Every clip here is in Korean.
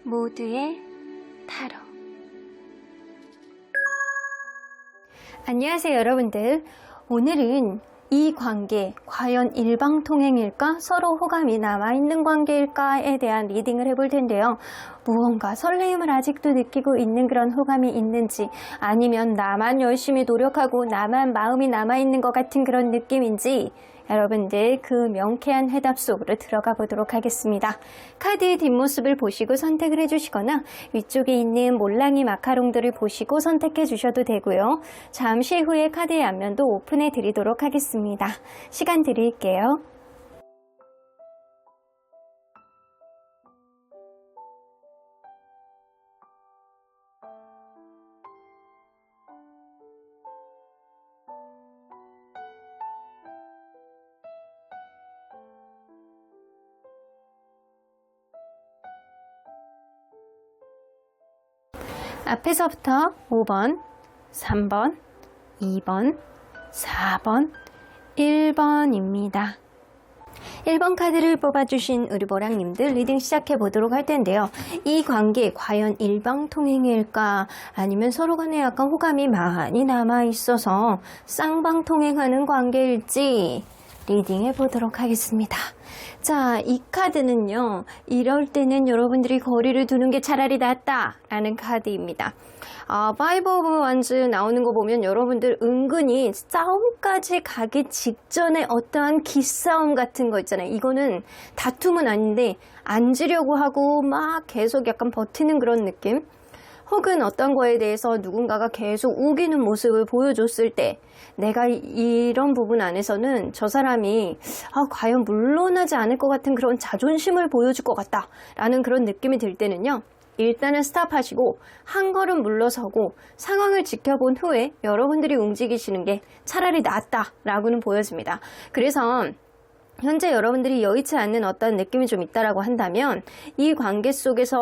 모두의 타로. 안녕하세요 여러분들. 오늘은 이 관계 과연 일방통행일까? 서로 호감이 남아있는 관계일까에 대한 리딩을 해볼 텐데요. 무언가 설레임을 아직도 느끼고 있는 그런 호감이 있는지, 아니면 나만 열심히 노력하고 나만 마음이 남아있는 것 같은 그런 느낌인지, 여러분들 그 명쾌한 해답 속으로 들어가 보도록 하겠습니다. 카드의 뒷모습을 보시고 선택을 해주시거나 위쪽에 있는 몰랑이 마카롱들을 보시고 선택해 주셔도 되고요. 잠시 후에 카드의 앞면도 오픈해 드리도록 하겠습니다. 시간 드릴게요. 앞에서부터 5번, 3번, 2번, 4번, 1번입니다. 1번 카드를 뽑아주신 우리 보랑님들 리딩 시작해 보도록 할 텐데요. 이 관계 과연 일방통행일까? 아니면 서로 간에 약간 호감이 많이 남아있어서 쌍방통행하는 관계일지 리딩 해보도록 하겠습니다. 자, 이 카드는요, 이럴 때는 여러분들이 거리를 두는 게 차라리 낫다라는 카드입니다. 파이브 오브 원즈 나오는 거 보면 여러분들 은근히 싸움까지 가기 직전에 어떠한 기싸움 같은 거 있잖아요. 이거는 다툼은 아닌데 앉으려고 하고 막 계속 약간 버티는 그런 느낌? 혹은 어떤 거에 대해서 누군가가 계속 우기는 모습을 보여줬을 때 내가 이런 부분 안에서는 저 사람이 과연 물러나지 않을 것 같은 그런 자존심을 보여줄 것 같다 라는 그런 느낌이 들 때는요, 일단은 스탑하시고 한 걸음 물러서고 상황을 지켜본 후에 여러분들이 움직이시는 게 차라리 낫다라고는 보여집니다. 그래서 현재 여러분들이 여의치 않는 어떤 느낌이 좀 있다라고 한다면, 이 관계 속에서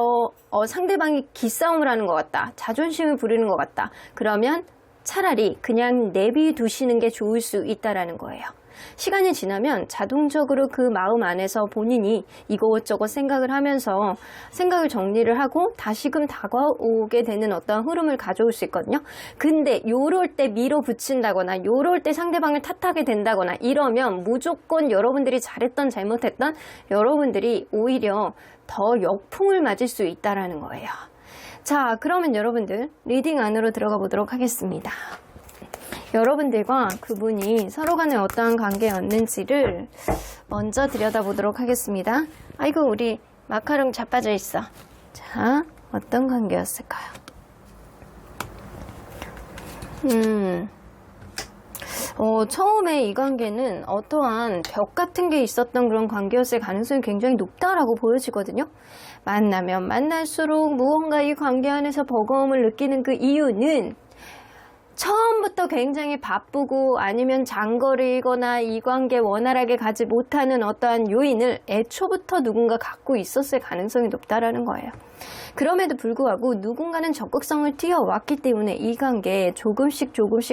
상대방이 기싸움을 하는 것 같다, 자존심을 부리는 것 같다, 그러면 차라리 그냥 내비두시는 게 좋을 수 있다라는 거예요. 시간이 지나면 자동적으로 그 마음 안에서 본인이 이것저것 생각을 하면서 생각을 정리를 하고 다시금 다가오게 되는 어떤 흐름을 가져올 수 있거든요. 근데 요럴 때 밀어붙인다거나 요럴 때 상대방을 탓하게 된다거나 이러면 무조건 여러분들이 잘했던 잘못했던 여러분들이 오히려 더 역풍을 맞을 수 있다라는 거예요. 자, 그러면 여러분들 리딩 안으로 들어가 보도록 하겠습니다. 여러분들과 그분이 서로 간에 어떠한 관계였는지를 먼저 들여다보도록 하겠습니다. 아이고, 우리 마카롱 자빠져 있어. 자, 어떤 관계였을까요? 처음에 이 관계는 어떠한 벽 같은 게 있었던 그런 관계였을 가능성이 굉장히 높다라고 보여지거든요. 만나면 만날수록 무언가 이 관계 안에서 버거움을 느끼는 그 이유는 처음부터 굉장히 바쁘고 아니면 장거리거나 이 관계 원활하게 가지 못하는 어떠한 요인을 애초부터 누군가 갖고 있었을 가능성이 높다라는 거예요. 그럼에도 불구하고 누군가는 적극성을 띄워왔기 때문에 이 관계에 조금씩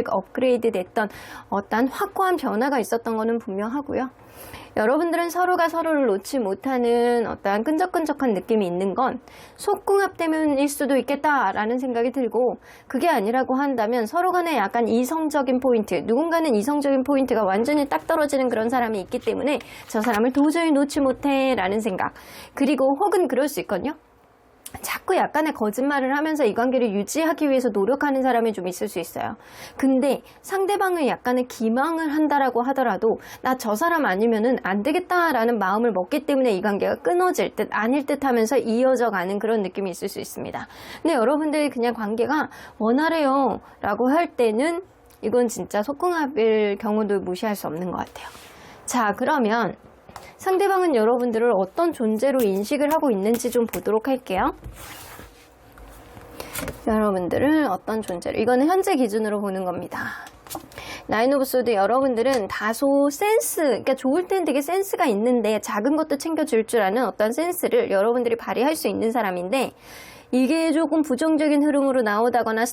업그레이드 됐던 어떤 확고한 변화가 있었던 거는 분명하고요. 여러분들은 서로가 서로를 놓지 못하는 어떠한 끈적끈적한 느낌이 있는 건 속궁합 때문일 수도 있겠다라는 생각이 들고, 그게 아니라고 한다면 서로 간에 약간 이성적인 포인트, 누군가는 이성적인 포인트가 완전히 딱 떨어지는 그런 사람이 있기 때문에 저 사람을 도저히 놓지 못해 라는 생각, 그리고 혹은 그럴 수 있거든요. 자꾸 약간의 거짓말을 하면서 이 관계를 유지하기 위해서 노력하는 사람이 좀 있을 수 있어요. 근데 상대방을 약간의 기망을 한다라고 하더라도 나 저 사람 아니면은 안 되겠다라는 마음을 먹기 때문에 이 관계가 끊어질 듯 아닐 듯 하면서 이어져 가는 그런 느낌이 있을 수 있습니다. 근데 여러분들이 그냥 관계가 원활해요 라고 할 때는 이건 진짜 속궁합일 경우도 무시할 수 없는 것 같아요. 자, 그러면 상대방은 여러분들을 어떤 존재로 인식을 하고 있는지 좀 보도록 할게요. 여러분들을 어떤 존재로, 이거는 현재 기준으로 보는 겁니다. 나인 오브 소드, 여러분들은 다소 센스, 그러니까 좋을 땐 되게 센스가 있는데 작은 것도 챙겨줄 줄 아는 어떤 센스를 여러분들이 발휘할 수 있는 사람인데, 이게 조금 부정적인 흐름으로 나오다거나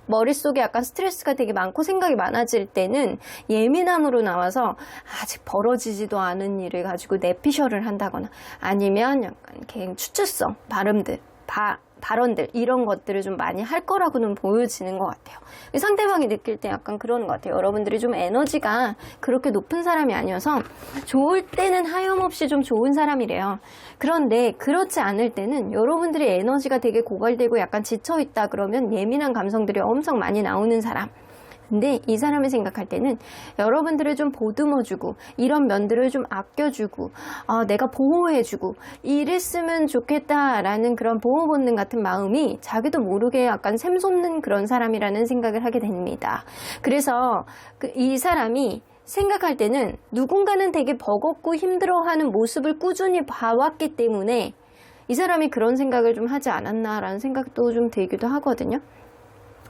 머릿속에 약간 스트레스가 되게 많고 생각이 많아질 때는 예민함으로 나와서 아직 벌어지지도 않은 일을 가지고 내피셜을 한다거나 아니면 약간 이렇게 추측성 발언들 이런 것들을 좀 많이 할 거라고는 보여지는 것 같아요. 상대방이 느낄 때 약간 그러는 것 같아요. 여러분들이 좀 에너지가 그렇게 높은 사람이 아니어서 좋을 때는 하염없이 좀 좋은 사람이래요. 그런데 그렇지 않을 때는 여러분들의 에너지가 되게 고갈되고 약간 지쳐있다 그러면 예민한 감성들이 엄청 많이 나오는 사람. 근데 이 사람이 생각할 때는 여러분들을 좀 보듬어주고 이런 면들을 좀 아껴주고 내가 보호해주고 이랬으면 좋겠다라는 그런 보호 본능 같은 마음이 자기도 모르게 약간 샘솟는 그런 사람이라는 생각을 하게 됩니다. 그래서 이 사람이 생각할 때는 누군가는 되게 버겁고 힘들어하는 모습을 꾸준히 봐왔기 때문에 이 사람이 그런 생각을 좀 하지 않았나라는 생각도 좀 들기도 하거든요.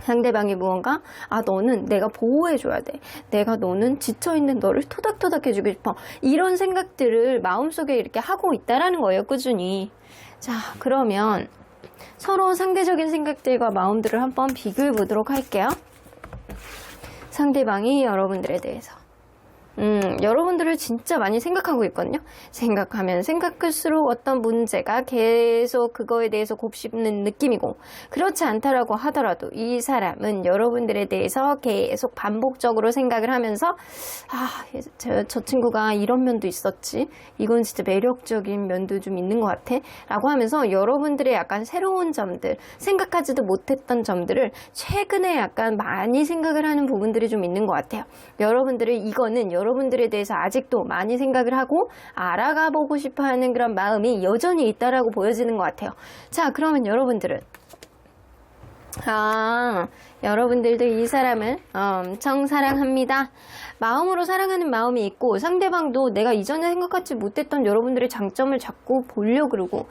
상대방이 무언가 너는 내가 보호해줘야 돼, 내가 너는 지쳐있는 너를 토닥토닥 해주고 싶어, 이런 생각들을 마음속에 이렇게 하고 있다라는 거예요, 꾸준히. 자, 그러면 서로 상대적인 생각들과 마음들을 한번 비교해 보도록 할게요. 상대방이 여러분들에 대해서 여러분들을 진짜 많이 생각하고 있거든요. 생각하면 생각할수록 어떤 문제가 계속 그거에 대해서 곱씹는 느낌이고, 그렇지 않다라고 하더라도 이 사람은 여러분들에 대해서 계속 반복적으로 생각을 하면서 저 친구가 이런 면도 있었지, 이건 진짜 매력적인 면도 좀 있는 것 같아 라고 하면서 여러분들의 약간 새로운 점들, 생각하지도 못했던 점들을 최근에 약간 많이 생각을 하는 부분들이 좀 있는 것 같아요. 이거는 여러분들에 대해서 아직도 많이 생각을 하고 알아가 보고 싶어 하는 그런 마음이 여전히 있다라고 보여지는 것 같아요. 자, 그러면 여러분들은 여러분들도 이 사람을 엄청 사랑합니다. 마음으로 사랑하는 마음이 있고, 상대방도 내가 이전에 생각하지 못했던 여러분들의 장점을 자꾸 보려고 그러고,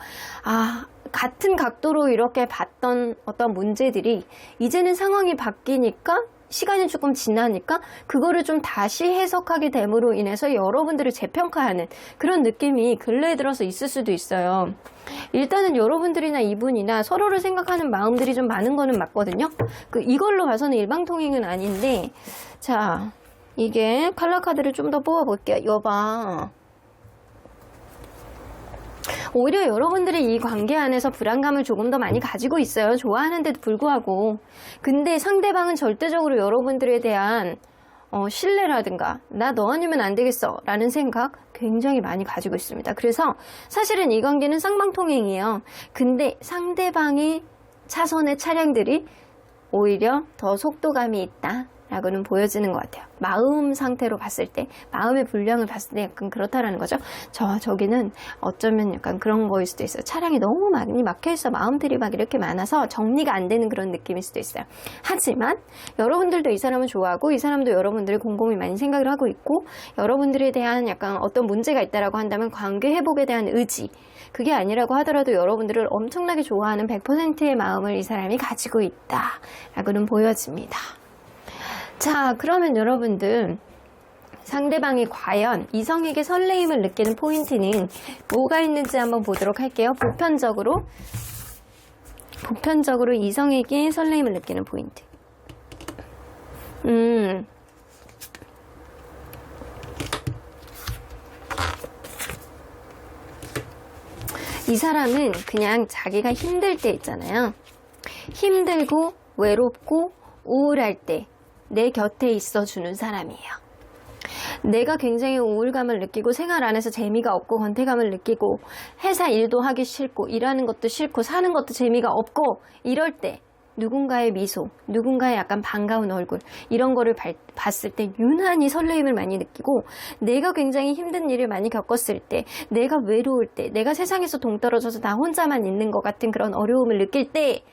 같은 각도로 이렇게 봤던 어떤 문제들이 이제는 상황이 바뀌니까, 시간이 조금 지나니까 그거를 좀 다시 해석하게 됨으로 인해서 여러분들을 재평가하는 그런 느낌이 근래에 들어서 있을 수도 있어요. 일단은 여러분들이나 이분이나 서로를 생각하는 마음들이 좀 많은 거는 맞거든요. 이걸로 봐서는 일방통행은 아닌데, 자, 이게 칼라 카드를 좀 더 뽑아볼게요. 여봐. 오히려 여러분들이 이 관계 안에서 불안감을 조금 더 많이 가지고 있어요. 좋아하는데도 불구하고. 근데 상대방은 절대적으로 여러분들에 대한 신뢰라든가 나 너 아니면 안 되겠어 라는 생각 굉장히 많이 가지고 있습니다. 그래서 사실은 이 관계는 쌍방통행이에요. 근데 상대방의 차선의 차량들이 오히려 더 속도감이 있다 라고는 보여지는 것 같아요. 마음 상태로 봤을 때, 마음의 분량을 봤을 때 약간 그렇다라는 거죠. 저기는 어쩌면 약간 그런 거일 수도 있어요. 차량이 너무 많이 막혀있어, 마음들이 막 이렇게 많아서 정리가 안 되는 그런 느낌일 수도 있어요. 하지만 여러분들도 이 사람을 좋아하고, 이 사람도 여러분들을 곰곰이 많이 생각을 하고 있고, 여러분들에 대한 약간 어떤 문제가 있다라고 한다면 관계 회복에 대한 의지, 그게 아니라고 하더라도 여러분들을 엄청나게 좋아하는 100%의 마음을 이 사람이 가지고 있다라고는 보여집니다. 자, 그러면 여러분들, 상대방이 과연 이성에게 설레임을 느끼는 포인트는 뭐가 있는지 한번 보도록 할게요. 보편적으로 이성에게 설레임을 느끼는 포인트. 이 사람은 그냥 자기가 힘들 때 있잖아요. 힘들고 외롭고 우울할 때 내 곁에 있어주는 사람이에요. 내가 굉장히 우울감을 느끼고 생활 안에서 재미가 없고 권태감을 느끼고 회사 일도 하기 싫고 일하는 것도 싫고 사는 것도 재미가 없고 이럴 때 누군가의 미소, 누군가의 약간 반가운 얼굴, 이런 거를 봤을 때 유난히 설레임을 많이 느끼고, 내가 굉장히 힘든 일을 많이 겪었을 때, 내가 외로울 때, 내가 세상에서 동떨어져서 나 혼자만 있는 것 같은 그런 어려움을 느낄 때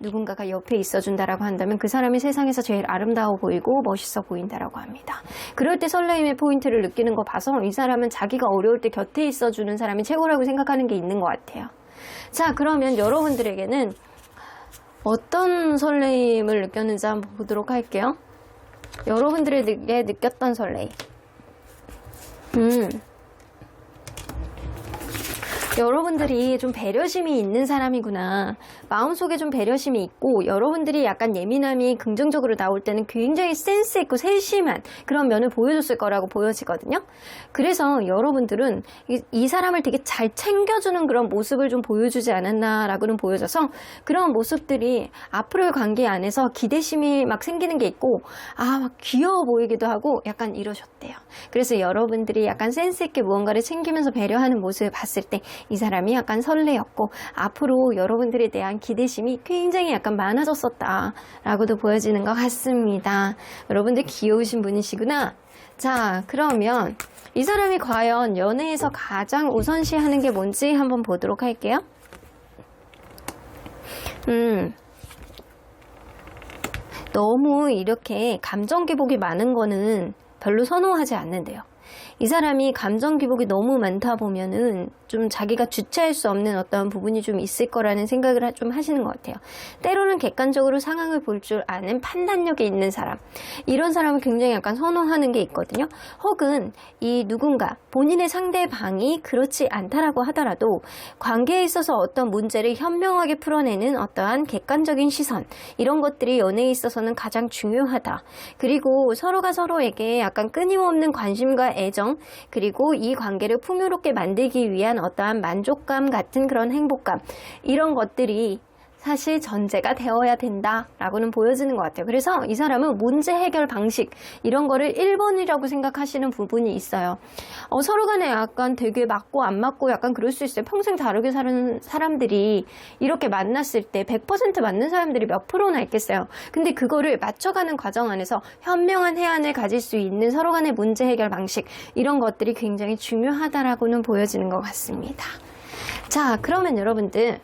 누군가가 옆에 있어준다라고 한다면 그 사람이 세상에서 제일 아름다워 보이고 멋있어 보인다라고 합니다. 그럴 때 설레임의 포인트를 느끼는 거 봐서 이 사람은 자기가 어려울 때 곁에 있어주는 사람이 최고라고 생각하는 게 있는 것 같아요. 자, 그러면 여러분들에게는 어떤 설레임을 느꼈는지 한번 보도록 할게요. 여러분들에게 느꼈던 설레임. 여러분들이 좀 배려심이 있는 사람이구나. 마음속에 좀 배려심이 있고 여러분들이 약간 예민함이 긍정적으로 나올 때는 굉장히 센스 있고 세심한 그런 면을 보여줬을 거라고 보여지거든요. 그래서 여러분들은 이 사람을 되게 잘 챙겨주는 그런 모습을 좀 보여주지 않았나라고는 보여져서 그런 모습들이 앞으로의 관계 안에서 기대심이 막 생기는 게 있고 막 귀여워 보이기도 하고 약간 이러셨대요. 그래서 여러분들이 약간 센스 있게 무언가를 챙기면서 배려하는 모습을 봤을 때 이 사람이 약간 설레였고 앞으로 여러분들에 대한 기대심이 굉장히 약간 많아졌었다 라고도 보여지는 것 같습니다. 여러분들 귀여우신 분이시구나. 자, 그러면 이 사람이 과연 연애에서 가장 우선시하는 게 뭔지 한번 보도록 할게요. 너무 이렇게 감정 기복이 많은 거는 별로 선호하지 않는데요. 이 사람이 감정 기복이 너무 많다 보면은 좀 자기가 주체할 수 없는 어떤 부분이 좀 있을 거라는 생각을 좀 하시는 것 같아요. 때로는 객관적으로 상황을 볼 줄 아는 판단력이 있는 사람, 이런 사람을 굉장히 약간 선호하는 게 있거든요. 혹은 이 누군가 본인의 상대방이 그렇지 않다라고 하더라도 관계에 있어서 어떤 문제를 현명하게 풀어내는 어떠한 객관적인 시선, 이런 것들이 연애에 있어서는 가장 중요하다. 그리고 서로가 서로에게 약간 끊임없는 관심과 애정, 그리고 이 관계를 풍요롭게 만들기 위한 어떠한 만족감 같은 그런 행복감, 이런 것들이 사실 전제가 되어야 된다라고는 보여지는 것 같아요. 그래서 이 사람은 문제 해결 방식, 이런 거를 1번이라고 생각하시는 부분이 있어요. 서로 간에 약간 되게 맞고 안 맞고 약간 그럴 수 있어요. 평생 다르게 사는 사람들이 이렇게 만났을 때 100% 맞는 사람들이 몇 프로나 있겠어요. 근데 그거를 맞춰가는 과정 안에서 현명한 해안을 가질 수 있는 서로 간의 문제 해결 방식, 이런 것들이 굉장히 중요하다라고는 보여지는 것 같습니다. 자, 그러면 여러분들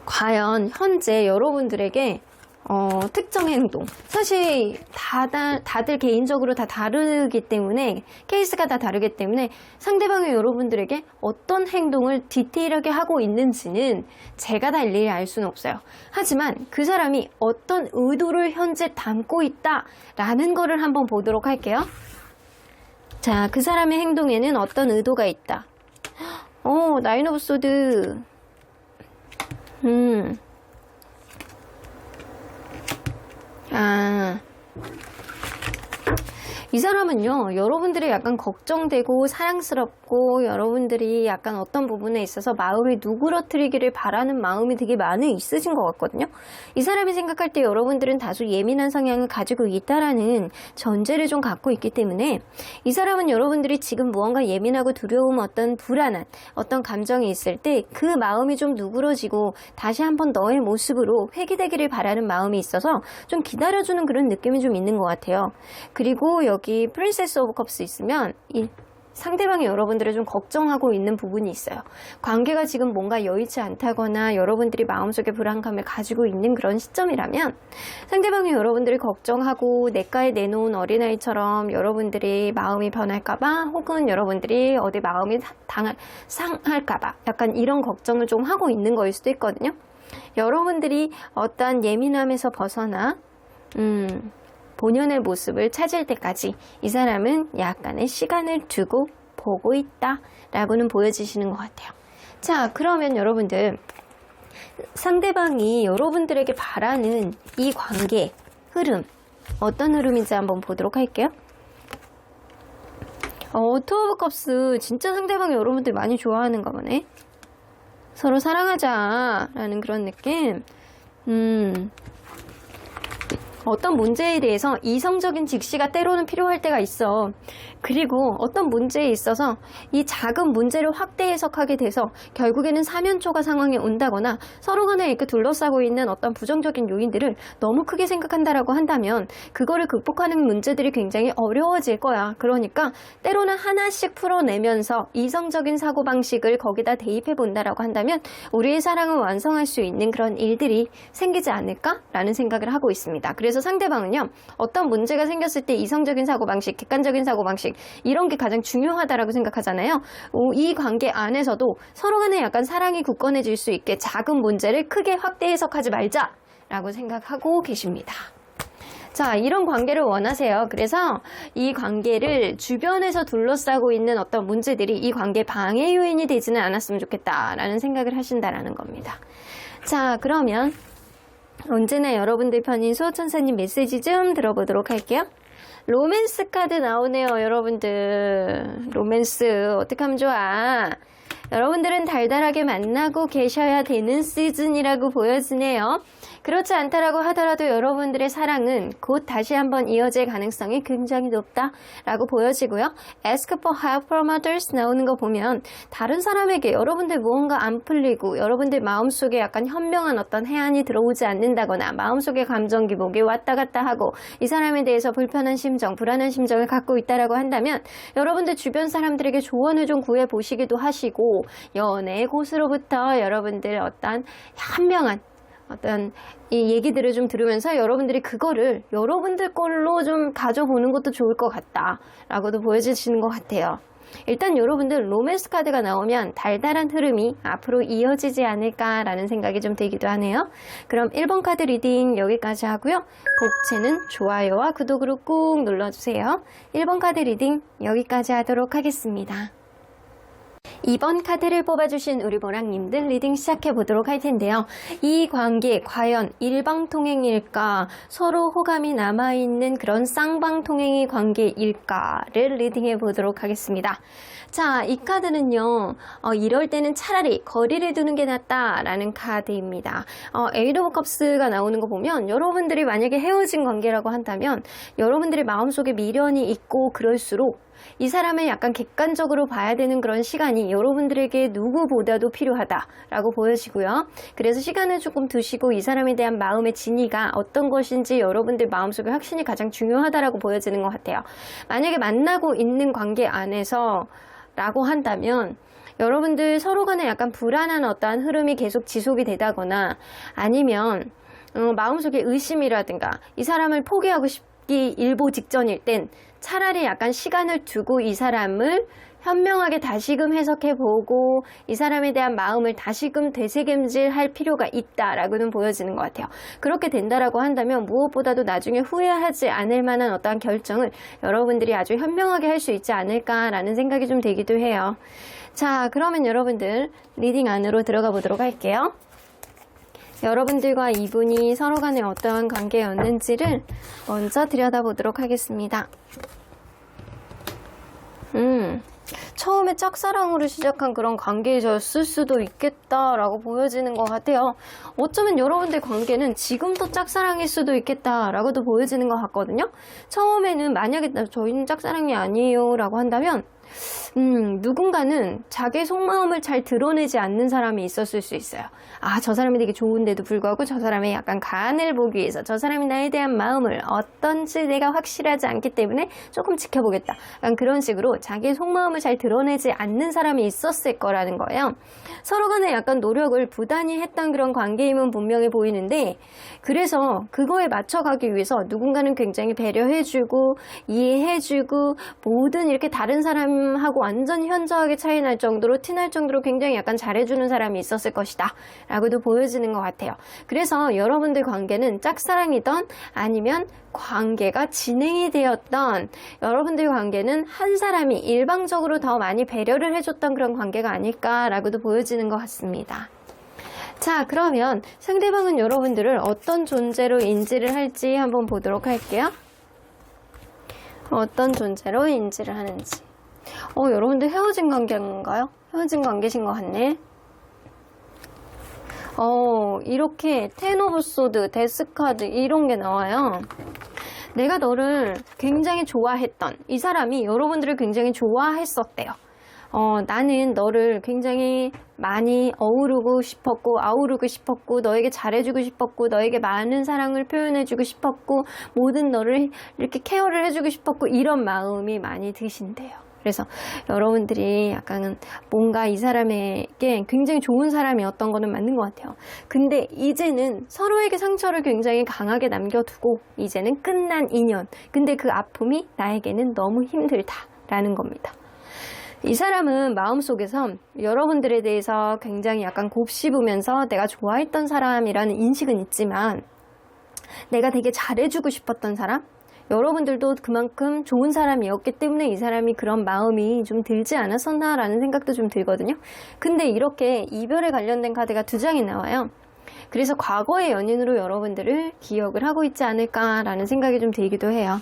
과연 현재 여러분들에게 특정 행동, 사실 다들 개인적으로 다 다르기 때문에, 케이스가 다 다르기 때문에 상대방이 여러분들에게 어떤 행동을 디테일하게 하고 있는지는 제가 다 일일이 알 수는 없어요. 하지만 그 사람이 어떤 의도를 현재 담고 있다라는 거를 한번 보도록 할게요. 자, 그 사람의 행동에는 어떤 의도가 있다. 나인 오브 소드. 이 사람은요, 여러분들이 약간 걱정되고 사랑스럽고 여러분들이 약간 어떤 부분에 있어서 마음을 누그러뜨리기를 바라는 마음이 되게 많이 있으신 것 같거든요. 이 사람이 생각할 때 여러분들은 다소 예민한 성향을 가지고 있다라는 전제를 좀 갖고 있기 때문에 이 사람은 여러분들이 지금 무언가 예민하고 두려움, 어떤 불안한 어떤 감정이 있을 때 그 마음이 좀 누그러지고 다시 한번 너의 모습으로 회귀되기를 바라는 마음이 있어서 좀 기다려주는 그런 느낌이 좀 있는 것 같아요. 그리고 여기 프린세스 오브 컵스 있으면 이 상대방이 여러분들을 좀 걱정하고 있는 부분이 있어요. 관계가 지금 뭔가 여의치 않다거나 여러분들이 마음속에 불안감을 가지고 있는 그런 시점이라면 상대방이 여러분들을 걱정하고 냇가에 내놓은 어린아이처럼 여러분들이 마음이 변할까봐, 혹은 여러분들이 어디 마음이 상할까봐 약간 이런 걱정을 좀 하고 있는 거일 수도 있거든요. 여러분들이 어떠한 예민함에서 벗어나 본연의 모습을 찾을 때까지 이 사람은 약간의 시간을 두고 보고 있다 라고는 보여지시는 것 같아요. 자, 그러면 여러분들 상대방이 여러분들에게 바라는 이 관계 흐름, 어떤 흐름인지 한번 보도록 할게요. 투 오브 컵스, 진짜 상대방이 여러분들 많이 좋아하는가 보네. 서로 사랑하자 라는 그런 느낌. 어떤 문제에 대해서 이성적인 직시가 때로는 필요할 때가 있어. 그리고 어떤 문제에 있어서 이 작은 문제를 확대 해석하게 돼서 결국에는 사면초가 상황에 온다거나 서로 간에 이렇게 둘러싸고 있는 어떤 부정적인 요인들을 너무 크게 생각한다라고 한다면 그거를 극복하는 문제들이 굉장히 어려워질 거야. 그러니까 때로는 하나씩 풀어내면서 이성적인 사고방식을 거기다 대입해 본다라고 한다면 우리의 사랑을 완성할 수 있는 그런 일들이 생기지 않을까라는 생각을 하고 있습니다. 그래서 상대방은요, 어떤 문제가 생겼을 때 이성적인 사고방식, 객관적인 사고방식, 이런 게 가장 중요하다라고 생각하잖아요. 이 관계 안에서도 서로 간에 약간 사랑이 굳건해질 수 있게 작은 문제를 크게 확대 해석하지 말자라고 생각하고 계십니다. 자, 이런 관계를 원하세요. 그래서 이 관계를 주변에서 둘러싸고 있는 어떤 문제들이 이 관계 방해 요인이 되지는 않았으면 좋겠다라는 생각을 하신다라는 겁니다. 자, 그러면 언제나 여러분들 편인 수호천사님 메시지 좀 들어보도록 할게요. 로맨스 카드 나오네요, 여러분들. 로맨스 어떻게 하면 좋아? 여러분들은 달달하게 만나고 계셔야 되는 시즌이라고 보여지네요. 그렇지 않다라고 하더라도 여러분들의 사랑은 곧 다시 한번 이어질 가능성이 굉장히 높다라고 보여지고요. Ask for help from others 나오는 거 보면 다른 사람에게 여러분들 무언가 안 풀리고 여러분들 마음속에 약간 현명한 어떤 해안이 들어오지 않는다거나 마음속에 감정 기복이 왔다 갔다 하고 이 사람에 대해서 불편한 심정, 불안한 심정을 갖고 있다라고 한다면 여러분들 주변 사람들에게 조언을 좀 구해보시기도 하시고 연애의 곳으로부터 여러분들 어떤 현명한 어떤 이 얘기들을 좀 들으면서 여러분들이 그거를 여러분들 걸로 좀 가져보는 것도 좋을 것 같다라고도 보여주시는 것 같아요. 일단 여러분들 로맨스 카드가 나오면 달달한 흐름이 앞으로 이어지지 않을까라는 생각이 좀 들기도 하네요. 그럼 1번 카드 리딩 여기까지 하고요. 복채는 좋아요와 구독으로 꾹 눌러주세요. 1번 카드 리딩 여기까지 하도록 하겠습니다. 2번 카드를 뽑아주신 우리 보랑님들 리딩 시작해 보도록 할 텐데요. 이 관계 과연 일방통행일까? 서로 호감이 남아있는 그런 쌍방통행의 관계일까를 리딩해 보도록 하겠습니다. 자, 이 카드는요. 이럴 때는 차라리 거리를 두는 게 낫다라는 카드입니다. 에이드 오브 컵스가 나오는 거 보면 여러분들이 만약에 헤어진 관계라고 한다면 여러분들의 마음속에 미련이 있고 그럴수록 이 사람을 약간 객관적으로 봐야 되는 그런 시간이 여러분들에게 누구보다도 필요하다라고 보여지고요. 그래서 시간을 조금 두시고 이 사람에 대한 마음의 진위가 어떤 것인지 여러분들 마음속에 확신이 가장 중요하다라고 보여지는 것 같아요. 만약에 만나고 있는 관계 안에서 라고 한다면 여러분들 서로 간에 약간 불안한 어떠한 흐름이 계속 지속이 되다거나 아니면 마음속에 의심이라든가 이 사람을 포기하고 싶기 일보 직전일 땐 차라리 약간 시간을 두고 이 사람을 현명하게 다시금 해석해보고 이 사람에 대한 마음을 다시금 되새김질할 필요가 있다라고는 보여지는 것 같아요. 그렇게 된다라고 한다면 무엇보다도 나중에 후회하지 않을 만한 어떠한 결정을 여러분들이 아주 현명하게 할 수 있지 않을까라는 생각이 좀 들기도 해요. 자, 그러면 여러분들 리딩 안으로 들어가 보도록 할게요. 여러분들과 이분이 서로 간에 어떠한 관계였는지를 먼저 들여다보도록 하겠습니다. 처음에 짝사랑으로 시작한 그런 관계였을 수도 있겠다라고 보여지는 것 같아요. 어쩌면 여러분들 관계는 지금도 짝사랑일 수도 있겠다라고도 보여지는 것 같거든요. 처음에는 만약에 저희는 짝사랑이 아니에요 라고 한다면 누군가는 자기 속마음을 잘 드러내지 않는 사람이 있었을 수 있어요. 아, 저 사람이 되게 좋은데도 불구하고 저 사람의 약간 간을 보기 위해서 저 사람이 나에 대한 마음을 어떤지 내가 확실하지 않기 때문에 조금 지켜보겠다. 약간 그런 식으로 자기 속마음을 잘 드러내지 않는 사람이 있었을 거라는 거예요. 서로 간에 약간 노력을 부단히 했던 그런 관계임은 분명해 보이는데 그래서 그거에 맞춰가기 위해서 누군가는 굉장히 배려해주고 이해해주고 모든 이렇게 다른 사람하고 완전 현저하게 차이 날 정도로 티날 정도로 굉장히 약간 잘해주는 사람이 있었을 것이다 라고도 보여지는 것 같아요. 그래서 여러분들 관계는 짝사랑이던 아니면 관계가 진행이 되었던 여러분들 관계는 한 사람이 일방적으로 더 많이 배려를 해줬던 그런 관계가 아닐까라고도 보여지는 것 같습니다. 자, 그러면 상대방은 여러분들을 어떤 존재로 인지를 할지 한번 보도록 할게요. 어떤 존재로 인지를 하는지. 여러분들 헤어진 관계인가요? 헤어진 관계신 것 같네. 이렇게 텐 오브 소드, 데스카드 이런 게 나와요. 내가 너를 굉장히 좋아했던 이 사람이 여러분들을 굉장히 좋아했었대요. 나는 너를 굉장히 많이 아우르고 싶었고 너에게 잘해주고 싶었고 너에게 많은 사랑을 표현해주고 싶었고 모든 너를 이렇게 케어를 해주고 싶었고 이런 마음이 많이 드신대요. 그래서 여러분들이 약간은 뭔가 이 사람에게 굉장히 좋은 사람이었던 거는 맞는 것 같아요. 근데 이제는 서로에게 상처를 굉장히 강하게 남겨두고 이제는 끝난 인연. 근데 그 아픔이 나에게는 너무 힘들다라는 겁니다. 이 사람은 마음속에서 여러분들에 대해서 굉장히 약간 곱씹으면서 내가 좋아했던 사람이라는 인식은 있지만 내가 되게 잘해주고 싶었던 사람? 여러분들도 그만큼 좋은 사람이었기 때문에 이 사람이 그런 마음이 좀 들지 않았었나라는 생각도 좀 들거든요. 근데 이렇게 이별에 관련된 카드가 2장이 나와요. 그래서 과거의 연인으로 여러분들을 기억을 하고 있지 않을까라는 생각이 좀 들기도 해요.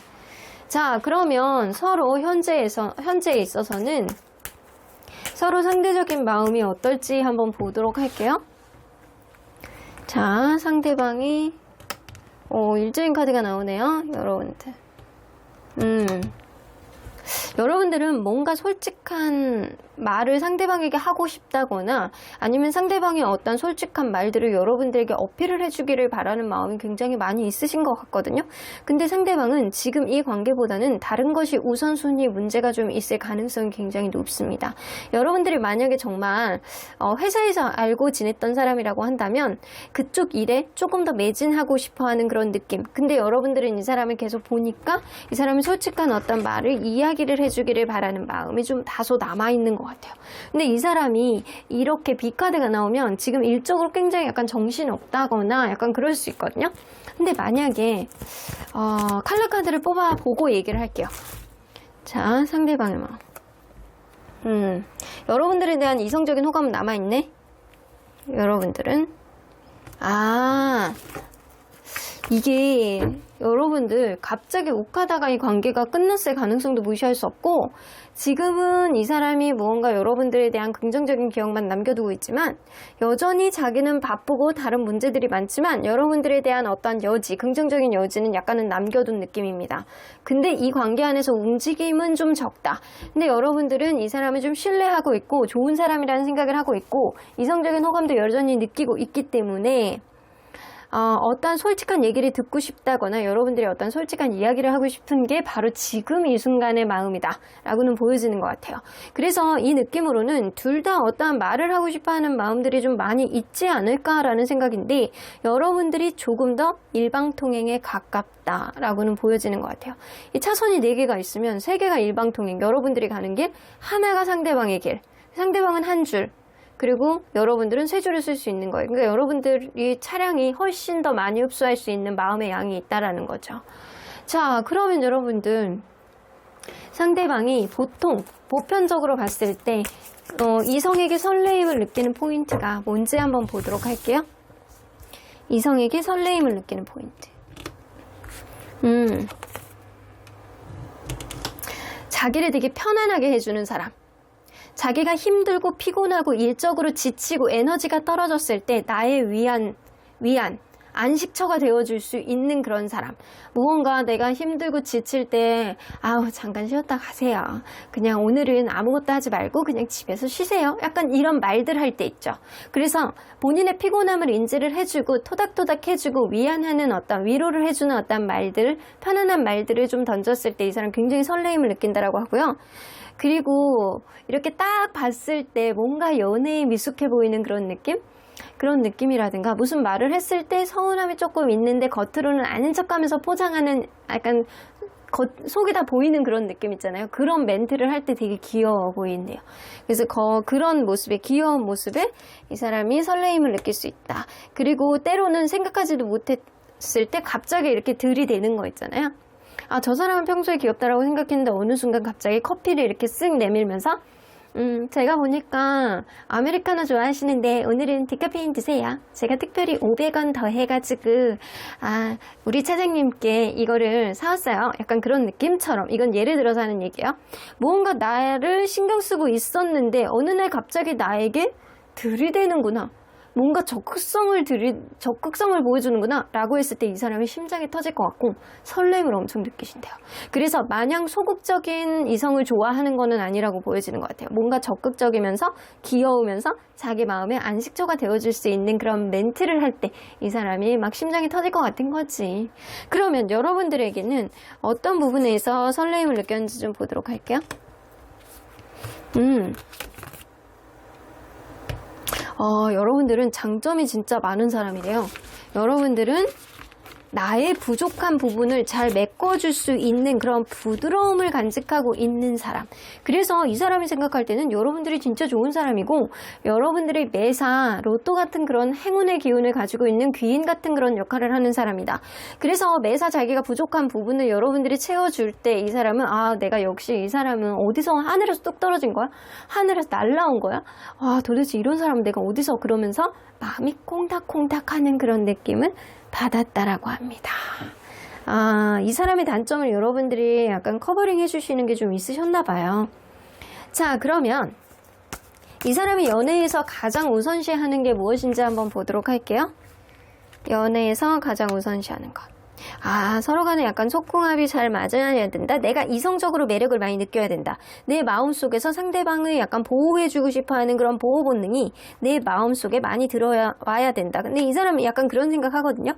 자, 그러면 서로 현재에 있어서는 서로 상대적인 마음이 어떨지 한번 보도록 할게요. 자, 상대방이 일적인 카드가 나오네요. 여러분들. 여러분들은 뭔가 솔직한 말을 상대방에게 하고 싶다거나 아니면 상대방의 어떤 솔직한 말들을 여러분들에게 어필을 해주기를 바라는 마음이 굉장히 많이 있으신 것 같거든요. 근데 상대방은 지금 이 관계보다는 다른 것이 우선순위 문제가 좀 있을 가능성이 굉장히 높습니다. 여러분들이 만약에 정말 회사에서 알고 지냈던 사람이라고 한다면 그쪽 일에 조금 더 매진하고 싶어하는 그런 느낌. 근데 여러분들은 이 사람을 계속 보니까 이 사람이 솔직한 어떤 말을 이야기를 해주기를 바라는 마음이 좀 다소 남아있는 것 같아요. 근데 이 사람이 이렇게 B카드가 나오면 지금 일적으로 굉장히 약간 정신없다거나 약간 그럴 수 있거든요. 근데 만약에 칼라 카드를 뽑아보고 얘기를 할게요. 자, 상대방의 마음. 여러분들에 대한 이성적인 호감은 남아있네. 여러분들은 이게 여러분들 갑자기 욱하다가 이 관계가 끝났을 가능성도 무시할 수 없고, 지금은 이 사람이 무언가 여러분들에 대한 긍정적인 기억만 남겨두고 있지만 여전히 자기는 바쁘고 다른 문제들이 많지만 여러분들에 대한 어떤 여지, 긍정적인 여지는 약간은 남겨둔 느낌입니다. 근데 이 관계 안에서 움직임은 좀 적다. 근데 여러분들은 이 사람을 좀 신뢰하고 있고 좋은 사람이라는 생각을 하고 있고 이성적인 호감도 여전히 느끼고 있기 때문에 어떤 솔직한 얘기를 듣고 싶다거나 여러분들이 어떤 솔직한 이야기를 하고 싶은 게 바로 지금 이 순간의 마음이다 라고는 보여지는 것 같아요. 그래서 이 느낌으로는 둘 다 어떠한 말을 하고 싶어하는 마음들이 좀 많이 있지 않을까라는 생각인데, 여러분들이 조금 더 일방통행에 가깝다라고는 보여지는 것 같아요. 이 차선이 4개가 있으면 3개가 일방통행, 여러분들이 가는 길, 하나가 상대방의 길, 상대방은 한 줄, 그리고 여러분들은 3줄을 쓸 수 있는 거예요. 그러니까 여러분들이 차량이 훨씬 더 많이 흡수할 수 있는 마음의 양이 있다라는 거죠. 자, 그러면 여러분들 상대방이 보편적으로 봤을 때 이성에게 설레임을 느끼는 포인트가 뭔지 한번 보도록 할게요. 이성에게 설레임을 느끼는 포인트. 자기를 되게 편안하게 해주는 사람. 자기가 힘들고 피곤하고 일적으로 지치고 에너지가 떨어졌을 때 나의 위안, 안식처가 되어줄 수 있는 그런 사람. 무언가 내가 힘들고 지칠 때 잠깐 쉬었다 가세요. 그냥 오늘은 아무것도 하지 말고 그냥 집에서 쉬세요. 약간 이런 말들 할 때 있죠. 그래서 본인의 피곤함을 인지를 해주고 토닥토닥 해주고 위안하는 어떤 위로를 해주는 어떤 말들, 편안한 말들을 좀 던졌을 때 이 사람 굉장히 설레임을 느낀다라고 하고요. 그리고 이렇게 딱 봤을 때 뭔가 연애에 미숙해 보이는 그런 느낌? 그런 느낌이라든가 무슨 말을 했을 때 서운함이 조금 있는데 겉으로는 아닌 척하면서 포장하는 약간 속이 다 보이는 그런 느낌 있잖아요. 그런 멘트를 할 때 되게 귀여워 보이네요. 그래서 그런 모습에, 귀여운 모습에 이 사람이 설레임을 느낄 수 있다. 그리고 때로는 생각하지도 못했을 때 갑자기 이렇게 들이대는 거 있잖아요. 저 사람은 평소에 귀엽다라고 생각했는데 어느 순간 갑자기 커피를 이렇게 쓱 내밀면서 제가 보니까 아메리카노 좋아하시는데 오늘은 디카페인 드세요. 제가 특별히 500원 더 해가지고 우리 차장님께 이거를 사왔어요. 약간 그런 느낌처럼. 이건 예를 들어서 하는 얘기예요. 무언가 나를 신경 쓰고 있었는데 어느 날 갑자기 나에게 들이대는구나. 뭔가 적극성을 보여주는구나 라고 했을 때 이 사람이 심장이 터질 것 같고 설렘을 엄청 느끼신대요. 그래서 마냥 소극적인 이성을 좋아하는 거는 아니라고 보여지는 것 같아요. 뭔가 적극적이면서 귀여우면서 자기 마음의 안식처가 되어줄 수 있는 그런 멘트를 할 때 이 사람이 막 심장이 터질 것 같은 거지. 그러면 여러분들에게는 어떤 부분에서 설레임을 느꼈는지 좀 보도록 할게요. 여러분들은 장점이 진짜 많은 사람이래요. 여러분들은 나의 부족한 부분을 잘 메꿔줄 수 있는 그런 부드러움을 간직하고 있는 사람. 그래서 이 사람이 생각할 때는 여러분들이 진짜 좋은 사람이고 여러분들이 매사 로또 같은 그런 행운의 기운을 가지고 있는 귀인 같은 그런 역할을 하는 사람이다. 그래서 매사 자기가 부족한 부분을 여러분들이 채워줄 때 이 사람은 내가 역시 이 사람은 어디서 하늘에서 뚝 떨어진 거야? 하늘에서 날라온 거야? 도대체 이런 사람은 내가 어디서 그러면서 마음이 콩닥콩닥 하는 그런 느낌을 받았다라고 합니다. 이 사람의 단점을 여러분들이 약간 커버링 해주시는 게 좀 있으셨나 봐요. 자, 그러면 이 사람이 연애에서 가장 우선시하는 게 무엇인지 한번 보도록 할게요. 연애에서 가장 우선시하는 것. 서로 간에 약간 속궁합이 잘 맞아야 된다. 내가 이성적으로 매력을 많이 느껴야 된다. 내 마음속에서 상대방을 약간 보호해주고 싶어하는 그런 보호 본능이 내 마음속에 많이 들어와야 된다. 근데 이 사람은 약간 그런 생각하거든요.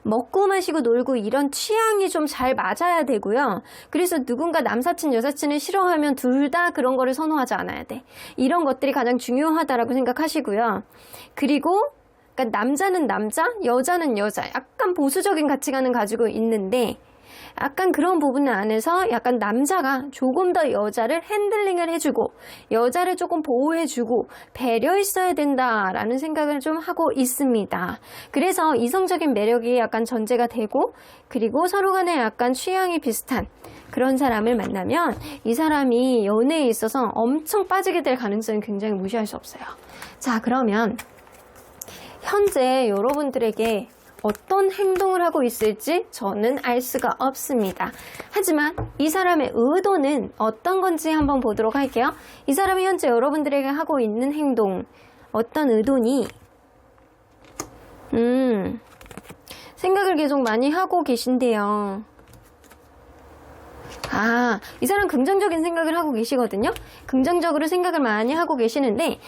먹고 마시고 놀고 이런 취향이 좀 잘 맞아야 되고요. 그래서 누군가 남사친 여사친을 싫어하면 둘 다 그런 거를 선호하지 않아야 돼. 이런 것들이 가장 중요하다라고 생각하시고요. 그리고 그러니까 남자는 남자, 여자는 여자, 약간 보수적인 가치관을 가지고 있는데 약간 그런 부분 안에서 약간 남자가 조금 더 여자를 핸들링을 해주고 여자를 조금 보호해주고 배려했어야 된다라는 생각을 좀 하고 있습니다. 그래서 이성적인 매력이 약간 전제가 되고 그리고 서로 간에 약간 취향이 비슷한 그런 사람을 만나면 이 사람이 연애에 있어서 엄청 빠지게 될 가능성이 굉장히 무시할 수 없어요. 자, 그러면 현재 여러분들에게 어떤 행동을 하고 있을지 저는 알 수가 없습니다. 하지만 이 사람의 의도는 어떤 건지 한번 보도록 할게요. 이 사람이 현재 여러분들에게 하고 있는 행동, 어떤 의도니? 생각을 계속 많이 하고 계신데요. 이 사람 긍정적인 생각을 하고 계시거든요. 긍정적으로 생각을 많이 하고 계시는데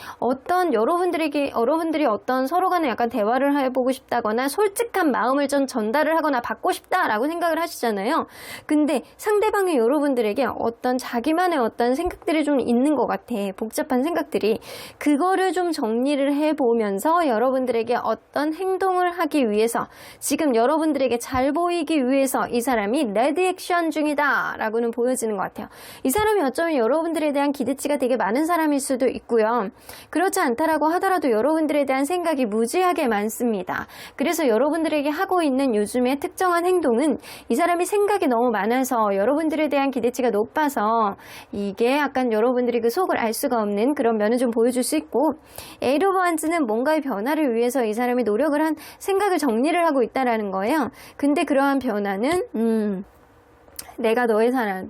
여러분들이 어떤 서로 간에 약간 대화를 해보고 싶다거나 솔직한 마음을 좀 전달을 하거나 받고 싶다라고 생각을 하시잖아요. 근데 상대방이 여러분들에게 어떤 자기만의 어떤 생각들이 좀 있는 것 같아. 복잡한 생각들이. 그거를 좀 정리를 해보면서 여러분들에게 어떤 행동을 하기 위해서 지금 여러분들에게 잘 보이기 위해서 이 사람이 레드 액션 중이다 라고는 보여지는 것 같아요. 이 사람이 어쩌면 여러분들에 대한 기대치가 되게 많은 사람일 수도 있고요. 그렇지 않다라고 하더라도 여러분들에 대한 생각이 무지하게 많습니다. 그래서 여러분들에게 하고 있는 요즘의 특정한 행동은 이 사람이 생각이 너무 많아서 여러분들에 대한 기대치가 높아서 이게 약간 여러분들이 그 속을 알 수가 없는 그런 면을 좀 보여줄 수 있고 에이로버한즈는 뭔가의 변화를 위해서 이 사람이 노력을 한 생각을 정리를 하고 있다라는 거예요. 근데 그러한 변화는 내가 너의 사랑,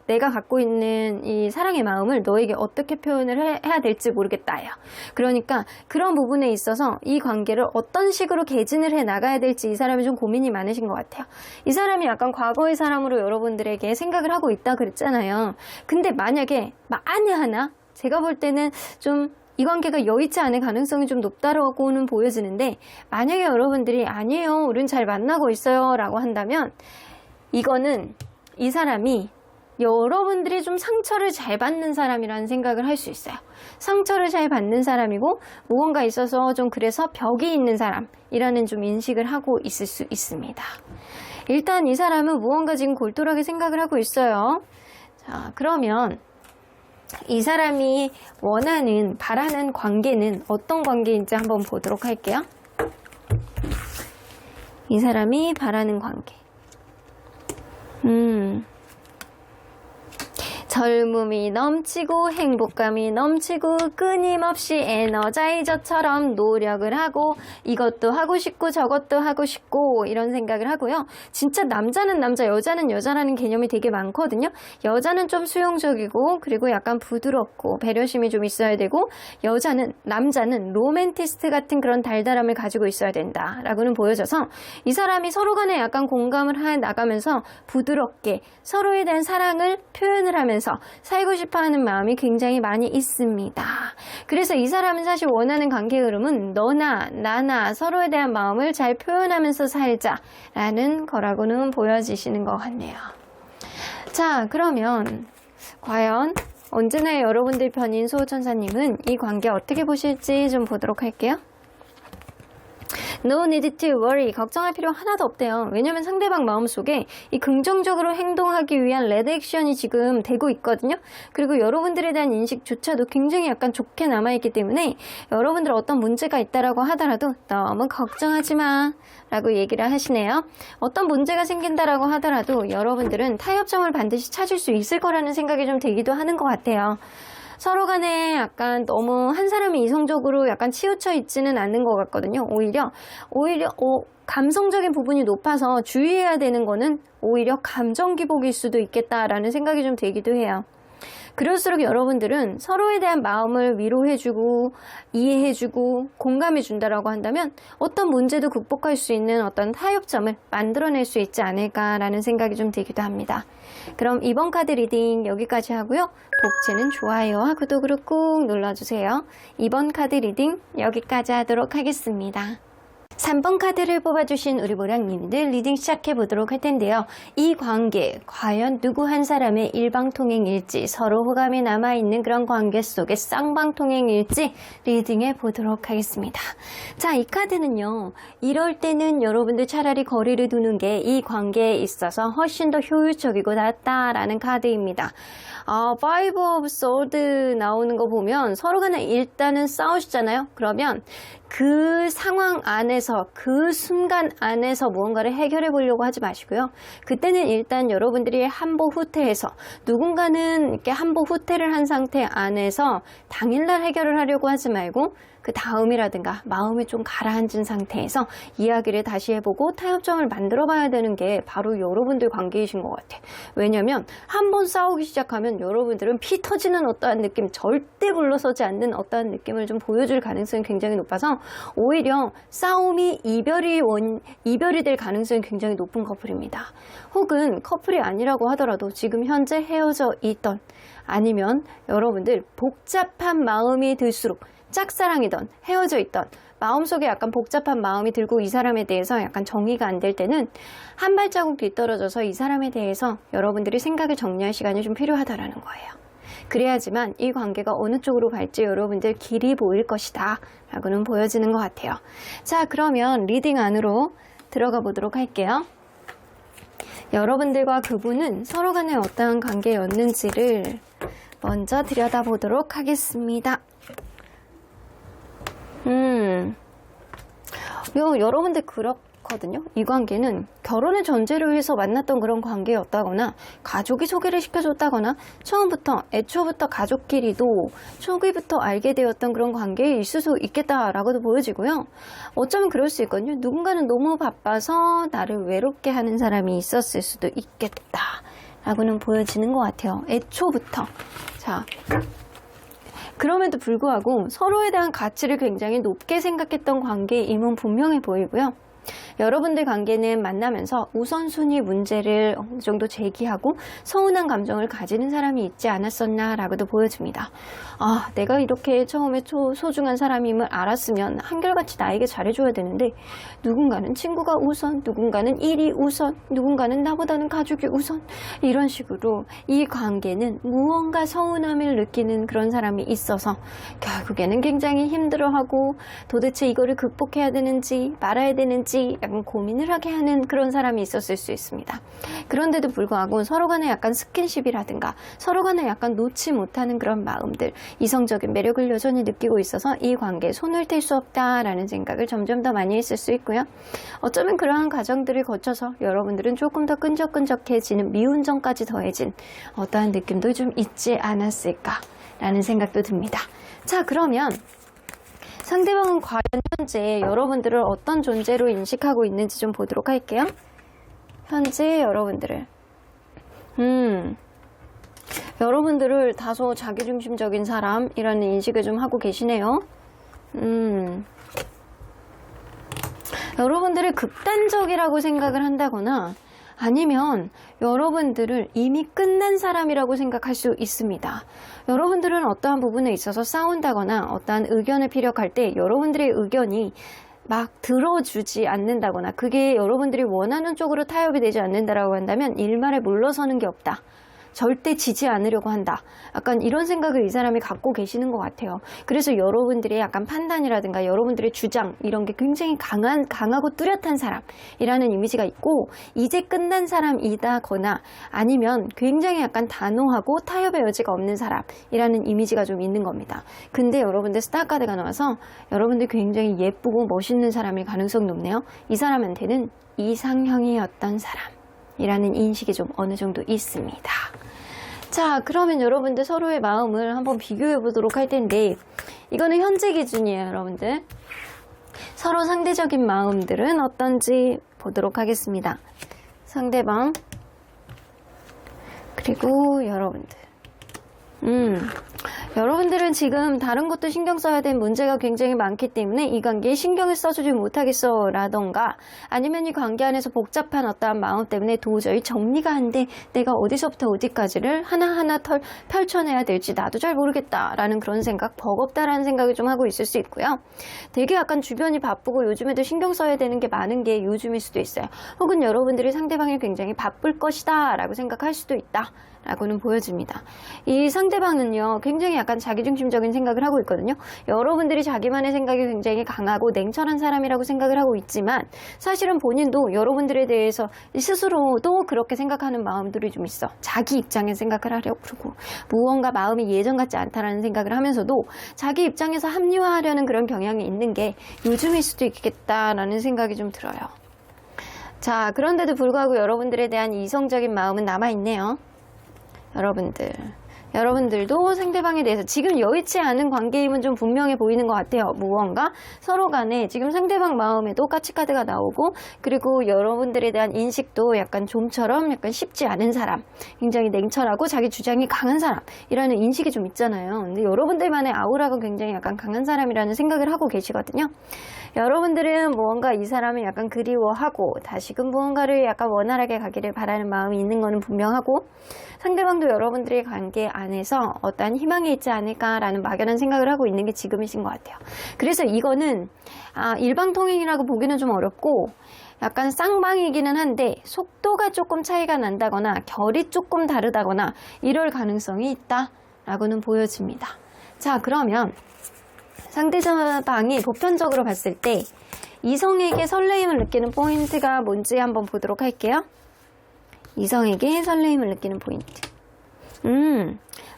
내가 갖고 있는 이 사랑의 마음을 너에게 어떻게 표현을 해야 될지 모르겠다요. 그러니까 그런 부분에 있어서 이 관계를 어떤 식으로 개진을 해 나가야 될지 이 사람이 좀 고민이 많으신 것 같아요. 이 사람이 약간 과거의 사람으로 여러분들에게 생각을 하고 있다 그랬잖아요. 근데 만약에 하나 제가 볼 때는 좀 이 관계가 여의치 않을 가능성이 좀 높다라고는 보여지는데 만약에 여러분들이 아니에요, 우린 잘 만나고 있어요 라고 한다면 이거는 이 사람이 여러분들이 좀 상처를 잘 받는 사람이라는 생각을 할 수 있어요. 상처를 잘 받는 사람이고 무언가 있어서 좀 그래서 벽이 있는 사람이라는 좀 인식을 하고 있을 수 있습니다. 일단 이 사람은 무언가 지금 골똘하게 생각을 하고 있어요. 자, 그러면 이 사람이 바라는 관계는 어떤 관계인지 한번 보도록 할게요. 이 사람이 바라는 관계. 젊음이 넘치고 행복감이 넘치고 끊임없이 에너자이저처럼 노력을 하고 이것도 하고 싶고 저것도 하고 싶고 이런 생각을 하고요. 진짜 남자는 남자, 여자는 여자라는 개념이 되게 많거든요. 여자는 좀 수용적이고 그리고 약간 부드럽고 배려심이 좀 있어야 되고 남자는 로맨티스트 같은 그런 달달함을 가지고 있어야 된다라고는 보여져서 이 사람이 서로 간에 약간 공감을 해 나가면서 부드럽게 서로에 대한 사랑을 표현을 하면서 살고 싶어하는 마음이 굉장히 많이 있습니다. 그래서 이 사람은 사실 원하는 관계 흐름은 너나 나나 서로에 대한 마음을 잘 표현하면서 살자라는 거라고는 보여지시는 것 같네요. 자, 그러면 과연 언제나 여러분들 편인 수호천사님은 이 관계 어떻게 보실지 좀 보도록 할게요. No need to worry. 걱정할 필요 하나도 없대요. 왜냐면 상대방 마음속에 이 긍정적으로 행동하기 위한 레드 액션이 지금 되고 있거든요. 그리고 여러분들에 대한 인식조차도 굉장히 약간 좋게 남아있기 때문에 여러분들 어떤 문제가 있다라고 하더라도 너무 걱정하지 마 라고 얘기를 하시네요. 어떤 문제가 생긴다라고 하더라도 여러분들은 타협점을 반드시 찾을 수 있을 거라는 생각이 좀 들기도 하는 것 같아요. 서로 간에 약간 너무 한 사람이 이성적으로 약간 치우쳐 있지는 않는 것 같거든요. 오히려 감성적인 부분이 높아서 주의해야 되는 거는 오히려 감정 기복일 수도 있겠다라는 생각이 좀 들기도 해요. 그럴수록 여러분들은 서로에 대한 마음을 위로해주고 이해해주고 공감해준다라고 한다면 어떤 문제도 극복할 수 있는 어떤 타협점을 만들어낼 수 있지 않을까라는 생각이 좀 들기도 합니다. 그럼 이번 카드 리딩 여기까지 하고요. 독채는 좋아요와 구독으로 꾹 눌러주세요. 이번 카드 리딩 여기까지 하도록 하겠습니다. 3번 카드를 뽑아주신 우리 모량님들 리딩 시작해보도록 할 텐데요. 이 관계 과연 누구 한 사람의 일방통행일지 서로 호감이 남아있는 그런 관계 속의 쌍방통행일지 리딩해 보도록 하겠습니다. 자, 이 카드는요. 이럴 때는 여러분들 차라리 거리를 두는 게 이 관계에 있어서 훨씬 더 효율적이고 낫다라는 카드입니다. Five of Swords 나오는 거 보면 서로 간에 일단은 싸우시잖아요. 그러면 그 상황 안에서 그 순간 안에서 무언가를 해결해 보려고 하지 마시고요. 그때는 일단 여러분들이 한보후퇴해서 누군가는 이렇게 한보후퇴를 한 상태 안에서 당일날 해결을 하려고 하지 말고 그 다음이라든가 마음이 좀 가라앉은 상태에서 이야기를 다시 해보고 타협점을 만들어 봐야 되는 게 바로 여러분들 관계이신 것 같아요. 왜냐면 한번 싸우기 시작하면 여러분들은 피 터지는 어떠한 느낌, 절대 물러서지 않는 어떠한 느낌을 좀 보여줄 가능성이 굉장히 높아서 오히려 싸움이 이별이 될 가능성이 굉장히 높은 커플입니다. 혹은 커플이 아니라고 하더라도 지금 현재 헤어져 있던 아니면 여러분들 복잡한 마음이 들수록 짝사랑이던 헤어져 있던 마음속에 약간 복잡한 마음이 들고 이 사람에 대해서 약간 정의가 안 될 때는 한 발자국 뒤떨어져서 이 사람에 대해서 여러분들이 생각을 정리할 시간이 좀 필요하다라는 거예요. 그래야지만 이 관계가 어느 쪽으로 갈지 여러분들 길이 보일 것이다 라고는 보여지는 것 같아요. 자, 그러면 리딩 안으로 들어가 보도록 할게요. 여러분들과 그분은 서로 간에 어떠한 관계였는지를 먼저 들여다보도록 하겠습니다. 여러분들 그렇거든요. 이 관계는 결혼을 전제로 해서 만났던 그런 관계였다거나 가족이 소개를 시켜줬다거나 처음부터 애초부터 가족끼리도 초기부터 알게 되었던 그런 관계에 있을 수 있겠다라고도 보여지고요. 어쩌면 그럴 수 있거든요. 누군가는 너무 바빠서 나를 외롭게 하는 사람이 있었을 수도 있겠다라고는 보여지는 것 같아요. 애초부터. 자, 그럼에도 불구하고 서로에 대한 가치를 굉장히 높게 생각했던 관계임은 분명해 보이고요. 여러분들 관계는 만나면서 우선순위 문제를 어느 정도 제기하고 서운한 감정을 가지는 사람이 있지 않았었나 라고도 보여집니다. 내가 이렇게 처음에 소중한 사람임을 알았으면 한결같이 나에게 잘해줘야 되는데 누군가는 친구가 우선, 누군가는 일이 우선, 누군가는 나보다는 가족이 우선 이런 식으로 이 관계는 무언가 서운함을 느끼는 그런 사람이 있어서 결국에는 굉장히 힘들어하고 도대체 이거를 극복해야 되는지 말아야 되는지 약간 고민을 하게 하는 그런 사람이 있었을 수 있습니다. 그런데도 불구하고 서로 간에 약간 스킨십이라든가 서로 간에 약간 놓지 못하는 그런 마음들, 이성적인 매력을 여전히 느끼고 있어서 이 관계에 손을 뗄 수 없다라는 생각을 점점 더 많이 했을 수 있고요. 어쩌면 그러한 과정들을 거쳐서 여러분들은 조금 더 끈적끈적해지는 미운정까지 더해진 어떠한 느낌도 좀 있지 않았을까라는 생각도 듭니다. 자, 그러면 상대방은 과연 현재 여러분들을 어떤 존재로 인식하고 있는지 좀 보도록 할게요. 현재 여러분들을 여러분들을 다소 자기중심적인 사람이라는 인식을 좀 하고 계시네요. 여러분들을 극단적이라고 생각을 한다거나 아니면 여러분들을 이미 끝난 사람이라고 생각할 수 있습니다. 여러분들은 어떠한 부분에 있어서 싸운다거나 어떠한 의견을 피력할 때 여러분들의 의견이 막 들어주지 않는다거나 그게 여러분들이 원하는 쪽으로 타협이 되지 않는다라고 한다면 일말에 물러서는 게 없다. 절대 지지 않으려고 한다. 약간 이런 생각을 이 사람이 갖고 계시는 것 같아요. 그래서 여러분들의 약간 판단이라든가 여러분들의 주장 이런 게 굉장히 강하고 뚜렷한 사람이라는 이미지가 있고, 이제 끝난 사람이다거나 아니면 굉장히 약간 단호하고 타협의 여지가 없는 사람이라는 이미지가 좀 있는 겁니다. 근데 여러분들 스타 카드가 나와서 여러분들 굉장히 예쁘고 멋있는 사람일 가능성이 높네요. 이 사람한테는 이상형이었던 사람이라는 인식이 좀 어느 정도 있습니다. 자, 그러면 여러분들 서로의 마음을 한번 비교해 보도록 할 텐데, 이거는 현재 기준이에요, 여러분들. 서로 상대적인 마음들은 어떤지 보도록 하겠습니다. 상대방, 그리고 여러분들. 여러분들은 지금 다른 것도 신경 써야 될 문제가 굉장히 많기 때문에 이 관계에 신경을 써주지 못하겠어 라던가, 아니면 이 관계 안에서 복잡한 어떠한 마음 때문에 도저히 정리가 안 돼, 내가 어디서부터 어디까지를 하나하나 펼쳐내야 될지 나도 잘 모르겠다 라는 그런 생각, 버겁다라는 생각을 좀 하고 있을 수 있고요. 되게 약간 주변이 바쁘고 요즘에도 신경 써야 되는 게 많은 게 요즘일 수도 있어요. 혹은 여러분들이 상대방이 굉장히 바쁠 것이다 라고 생각할 수도 있다 라고는 보여집니다. 이 상대방은요, 굉장히 약간 자기중심적인 생각을 하고 있거든요. 여러분들이 자기만의 생각이 굉장히 강하고 냉철한 사람이라고 생각을 하고 있지만, 사실은 본인도 여러분들에 대해서 스스로도 그렇게 생각하는 마음들이 좀 있어. 자기 입장에 생각을 하려고 그러고, 무언가 마음이 예전 같지 않다라는 생각을 하면서도 자기 입장에서 합리화하려는 그런 경향이 있는 게 요즘일 수도 있겠다라는 생각이 좀 들어요. 자, 그런데도 불구하고 여러분들에 대한 이성적인 마음은 남아있네요. 여러분들도 상대방에 대해서 지금 여의치 않은 관계임은 좀 분명해 보이는 것 같아요. 무언가 서로 간에 지금 상대방 마음에도 까치카드가 나오고, 그리고 여러분들에 대한 인식도 약간 좀처럼 약간 쉽지 않은 사람, 굉장히 냉철하고 자기 주장이 강한 사람이라는 인식이 좀 있잖아요. 근데 여러분들만의 아우라가 굉장히 약간 강한 사람이라는 생각을 하고 계시거든요. 여러분들은 무언가 이 사람을 약간 그리워하고 다시금 무언가를 약간 원활하게 가기를 바라는 마음이 있는 거는 분명하고, 상대방도 여러분들의 관계 안에서 어떠한 희망이 있지 않을까라는 막연한 생각을 하고 있는 게 지금이신 것 같아요. 그래서 이거는 일방통행이라고 보기는 좀 어렵고, 약간 쌍방이기는 한데 속도가 조금 차이가 난다거나 결이 조금 다르다거나 이럴 가능성이 있다라고는 보여집니다. 자, 그러면 상대방이 보편적으로 봤을 때 이성에게 설레임을 느끼는 포인트가 뭔지 한번 보도록 할게요. 이성에게 설레임을 느끼는 포인트.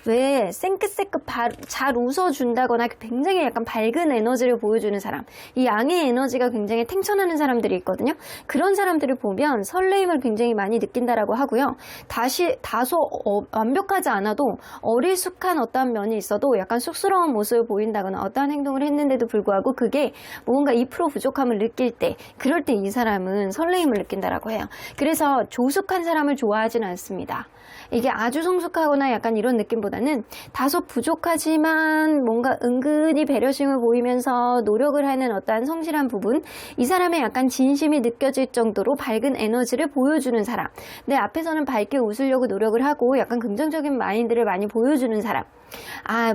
왜 생크생크 잘 웃어준다거나 굉장히 약간 밝은 에너지를 보여주는 사람, 이 양의 에너지가 굉장히 탱천하는 사람들이 있거든요. 그런 사람들을 보면 설레임을 굉장히 많이 느낀다라고 하고요. 다소 완벽하지 않아도 어리숙한 어떠한 면이 있어도 약간 쑥스러운 모습을 보인다거나 어떠한 행동을 했는데도 불구하고 그게 뭔가 2% 부족함을 느낄 때, 그럴 때 이 사람은 설레임을 느낀다라고 해요. 그래서 조숙한 사람을 좋아하지는 않습니다. 이게 아주 성숙하거나 약간 이런 느낌보다는 다소 부족하지만 뭔가 은근히 배려심을 보이면서 노력을 하는 어떠한 성실한 부분, 이 사람의 약간 진심이 느껴질 정도로 밝은 에너지를 보여주는 사람, 내 앞에서는 밝게 웃으려고 노력을 하고 약간 긍정적인 마인드를 많이 보여주는 사람,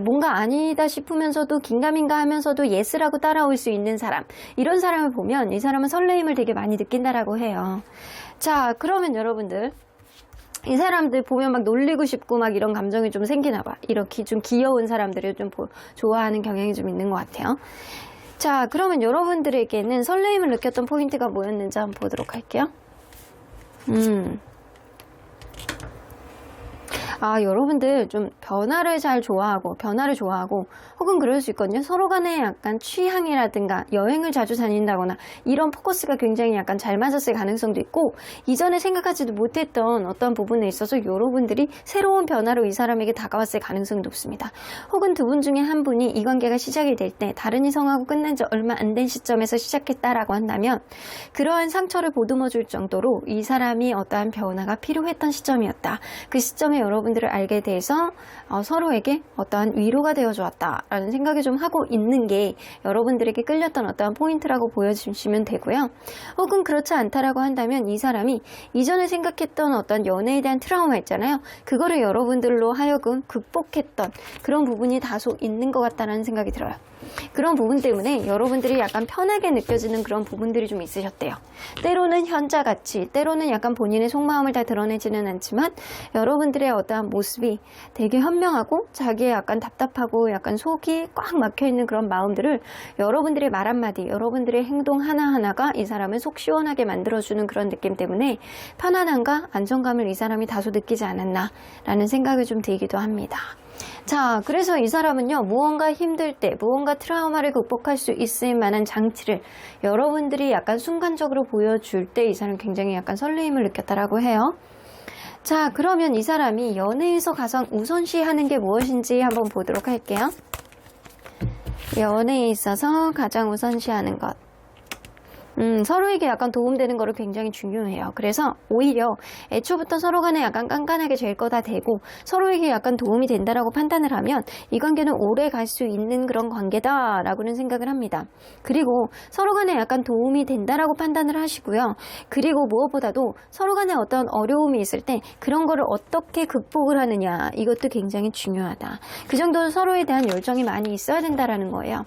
뭔가 아니다 싶으면서도 긴가민가 하면서도 예스라고 따라올 수 있는 사람, 이런 사람을 보면 이 사람은 설레임을 되게 많이 느낀다라고 해요. 자, 그러면 여러분들, 이 사람들 보면 막 놀리고 싶고 막 이런 감정이 좀 생기나 봐. 이렇게 좀 귀여운 사람들을 좀 좋아하는 경향이 좀 있는 것 같아요. 자, 그러면 여러분들에게는 설레임을 느꼈던 포인트가 뭐였는지 한번 보도록 할게요. 여러분들 좀 변화를 좋아하고 혹은 그럴 수 있거든요. 서로 간에 약간 취향이라든가 여행을 자주 다닌다거나 이런 포커스가 굉장히 약간 잘 맞았을 가능성도 있고, 이전에 생각하지도 못했던 어떤 부분에 있어서 여러분들이 새로운 변화로 이 사람에게 다가왔을 가능성이 높습니다. 혹은 두 분 중에 한 분이 이 관계가 시작이 될 때 다른 이성하고 끝난 지 얼마 안 된 시점에서 시작했다라고 한다면, 그러한 상처를 보듬어 줄 정도로 이 사람이 어떠한 변화가 필요했던 시점이었다. 그 시점에 여러분들을 알게 돼서 서로에게 어떠한 위로가 되어 주었다라는 생각을 좀 하고 있는 게 여러분들에게 끌렸던 어떠한 포인트라고 보여주시면 되고요. 혹은 그렇지 않다라고 한다면 이 사람이 이전에 생각했던 어떤 연애에 대한 트라우마 있잖아요. 그거를 여러분들로 하여금 극복했던 그런 부분이 다소 있는 것 같다는 생각이 들어요. 그런 부분 때문에 여러분들이 약간 편하게 느껴지는 그런 부분들이 좀 있으셨대요. 때로는 현자같이, 때로는 약간 본인의 속마음을 다 드러내지는 않지만 여러분들의 어떠한 대한 모습이 되게 현명하고 자기의 약간 답답하고 약간 속이 꽉 막혀있는 그런 마음들을 여러분들의 말 한마디, 여러분들의 행동 하나하나가 이 사람을 속 시원하게 만들어주는 그런 느낌 때문에 편안함과 안정감을 이 사람이 다소 느끼지 않았나 라는 생각이 좀 들기도 합니다. 자, 그래서 이 사람은요, 무언가 힘들 때, 무언가 트라우마를 극복할 수 있을 만한 장치를 여러분들이 약간 순간적으로 보여줄 때 이 사람 굉장히 약간 설레임을 느꼈다라고 해요. 자, 그러면 이 사람이 연애에서 가장 우선시하는 게 무엇인지 한번 보도록 할게요. 연애에 있어서 가장 우선시하는 것. 서로에게 약간 도움되는 거를 굉장히 중요해요. 그래서 오히려 애초부터 서로 간에 약간 깐깐하게 될 거다 되고 서로에게 약간 도움이 된다라고 판단을 하면 이 관계는 오래 갈 수 있는 그런 관계다라고는 생각을 합니다. 그리고 서로 간에 약간 도움이 된다라고 판단을 하시고요. 그리고 무엇보다도 서로 간에 어떤 어려움이 있을 때 그런 거를 어떻게 극복을 하느냐, 이것도 굉장히 중요하다. 그 정도로 서로에 대한 열정이 많이 있어야 된다라는 거예요.